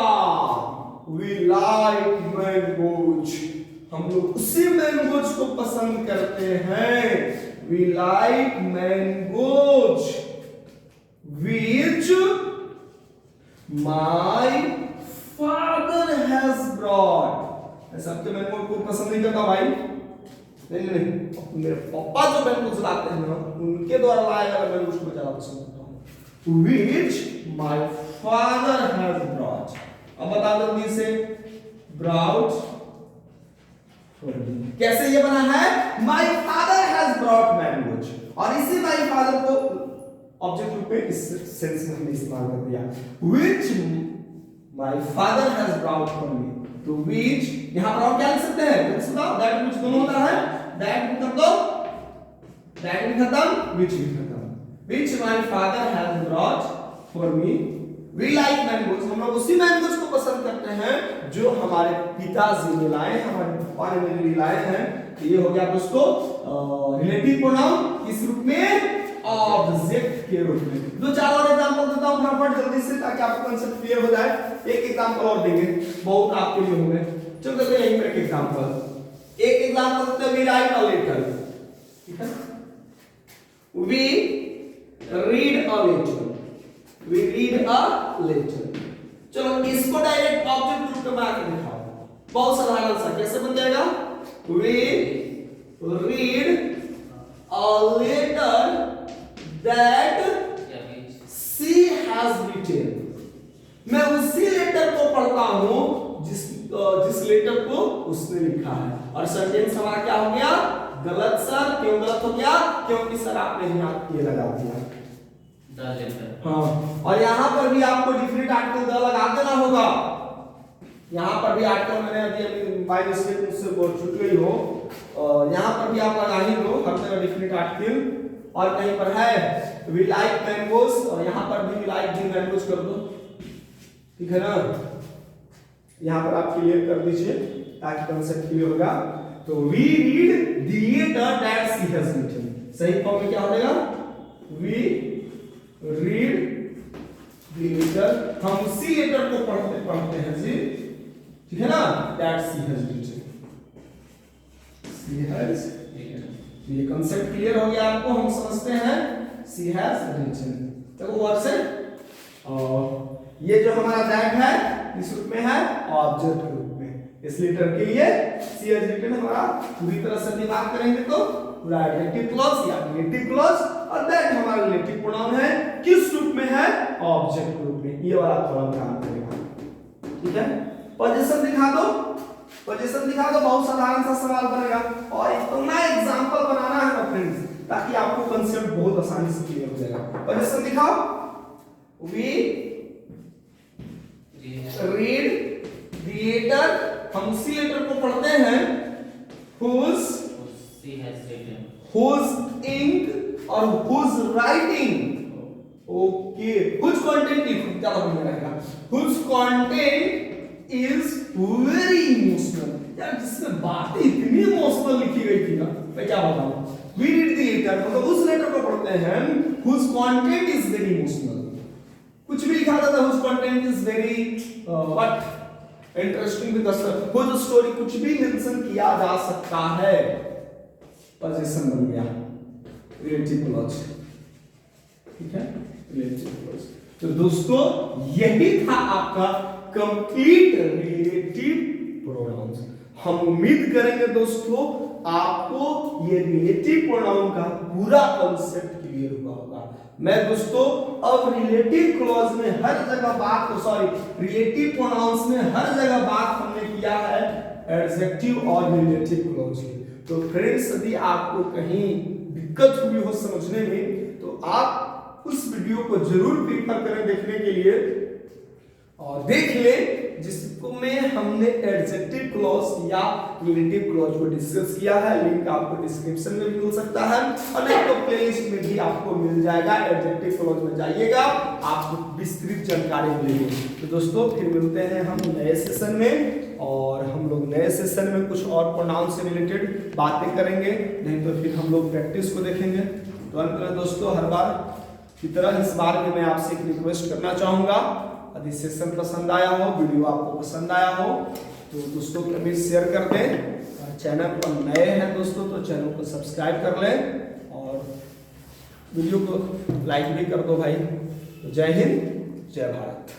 वी लाइक मैंगोज, हम लोग उसी मैंगोज को पसंद करते हैं। We like mangoes which my father has brought. सबके मैंगो को पसंद नहीं करता भाई, नहीं, मेरे पापा जो मैंगोज लाते हैं ना उनके द्वारा लाया गया मैंगोज को ज्यादा पसंद करता हूं। Which my father has brought। अब बता जल्दी से, brought कैसे ये बना है, my father has brought mangoes, और इसी my father को ऑब्जेक्ट रूप में इस सेंस में हमने इस्तेमाल कर दिया। Which my father has brought for me। तो which यहां पर आप क्या लिख सकते हैं, दैट which दोनों होता है, दैट भी कर दो, दैट भी खत्म, which भी खत्म। which my father has brought for me। we like mangoes, हम लोग उसी मैंगोज को पसंद करते हैं जो हमारे पिताजी ने लाए, हमारे पापा ने मेरे लिए लाए हैं। तो ये हो गया दोस्तों रिलेटिव प्रोनाउन किस रूप में, ऑब्जेक्ट के रूप में। दो चार और एग्जांपल देता हूं फटाफट जल्दी से ताकि आपको कांसेप्ट क्लियर हो जाए। एक एग्जांपल और देंगे, बहुत आपके लिए होंगे। चलो देखते हैं यहीं पर एक एग्जांपल देते हैं। वी राइट अ लेटर, ठीक है, we read a letter, we read a letter. चलो इसको डायरेक्ट ऑब्जेक्ट रूप में बना के दिखाओ, बहुत साधारण सा। कैसे बन जाएगा, we read a letter that she has written। मैं उसी लेटर को पढ़ता हूं जिस लेटर को उसने लिखा है। और सेंटेंस हमारा क्या हो गया, गलत सर। क्यों गलत हो गया, क्योंकि सर आपने यहाँ ये लगा दिया द लेटर। हाँ, और यहाँ पर भी आपको डिफरेंट आर्टिकल द लगा देना होगा। यहाँ पर भी आर्टिकल मैंने अभी बाय मिस्टेक मुझसे बोल चुके ही हो, यहाँ पर भी आप लगा ही दो हर जगह डिफरेंट आर्टिकल। और कहीं पर है वी लाइक मैंगोज, और यहाँ पर भी वी लाइक दी मैंगोज कर दो, ठीक है ना। यहाँ पर आप क्लियर कर दीजिए ताकि कांसेप्ट क्लियर होगा। तो we read the letter that she has written, सही फॉर्म में क्या हो जाएगा, वी रीड द लेटर, हम उसी लेटर को पढ़ते हैं जी, ठीक है ना, that she has written, she has written. ये कांसेप्ट क्लियर हो गया आपको, हम समझते हैं शी हैज रिटन। तो वर्ड से ये जो हमारा दैट है इस रूप में है ऑब्जेक्ट के रूप में। इस लेटर के लिए शी हैज रिटन हमारा पूरी तरह से दिमाग करेंगे तो पूरा एडजेक्टिव क्लॉज या रिलेटिव क्लॉज, और दैट हमारा रिलेटिव प्रोनाउन है किस रूप में है, ऑब्जेक्ट के रूप में। ये वाला थोड़ा ध्यान करेगा, ठीक है। पोजीशन दिखा दो, पोजीशन दिखा दो, बहुत साधारण सा सवाल बनेगा और इतना एग्जांपल बनाना है ना फ्रेंड्स ताकि आपको कांसेप्ट बहुत आसानी से क्लियर हो जाएगा। पोजीशन दिखाओ, वी रीड द लेटर, हम उसी लेटर को पढ़ते हैं whose ink और whose writing, okay, whose content लिखो, क्या मतलब रहेगा, whose content is very emotional। यार जिसमें बातें इतनी इमोशनल लिखी गई थी ना, मैं क्या बताऊं। We read the letter, मतलब उस लेटर को पढ़ते हैं whose content is very emotional। कुछ भी लिखा था whose content is very what interesting because whose story, कुछ भी मेंशन किया जा सकता है। पोजीशन बन गया रिलेटिव क्लॉज, ठीक है, रिलेटिव क्लॉज। तो दोस्तों यही था आपका कंप्लीट रिलेटिव प्रोनाउंस। हम उम्मीद करेंगे दोस्तों आपको ये रिलेटिव प्रोनाउन का पूरा कांसेप्ट क्लियर हुआ होगा। मैं दोस्तों अब रिलेटिव क्लॉज में हर जगह बात, रिलेटिव प्रोनाउंस में हर जगह बात हमने किया है एडजेक्टिव और रिलेटिव क्लॉज की। तो फ्रेंड्स यदि आपको कहीं दिक्कत हुई हो समझने में तो आप उस वीडियो को जरूर प्रीफर करें देखने के लिए और देख लें जिसको में हमने एडजेक्टिव क्लॉज या रिलेटिव क्लॉज को डिस्कस किया है। लिंक आपको डिस्क्रिप्शन में भी मिल सकता है और नहीं तो प्लेलिस्ट में भी आपको मिल जाएगा। एडजेक्टिव क्लॉज में जाइएगा, आपको विस्तृत जानकारी मिलेगी। तो दोस्तों फिर मिलते हैं हम नए सेशन में और हम लोग नए सेशन में कुछ और प्रोनाउन से रिलेटेड बातें करेंगे, नहीं तो फिर हम लोग प्रैक्टिस को देखेंगे। तो अंत में दोस्तों हर बार की तरह इस बार भी मैं आपसे एक रिक्वेस्ट करना चाहूँगा, यदि सेशन पसंद आया हो, वीडियो आपको पसंद आया हो तो दोस्तों प्लीज शेयर कर दें। चैनल पर नए हैं दोस्तों तो चैनल को सब्सक्राइब कर लें और वीडियो को लाइक भी कर दो भाई। जय हिंद, जय भारत।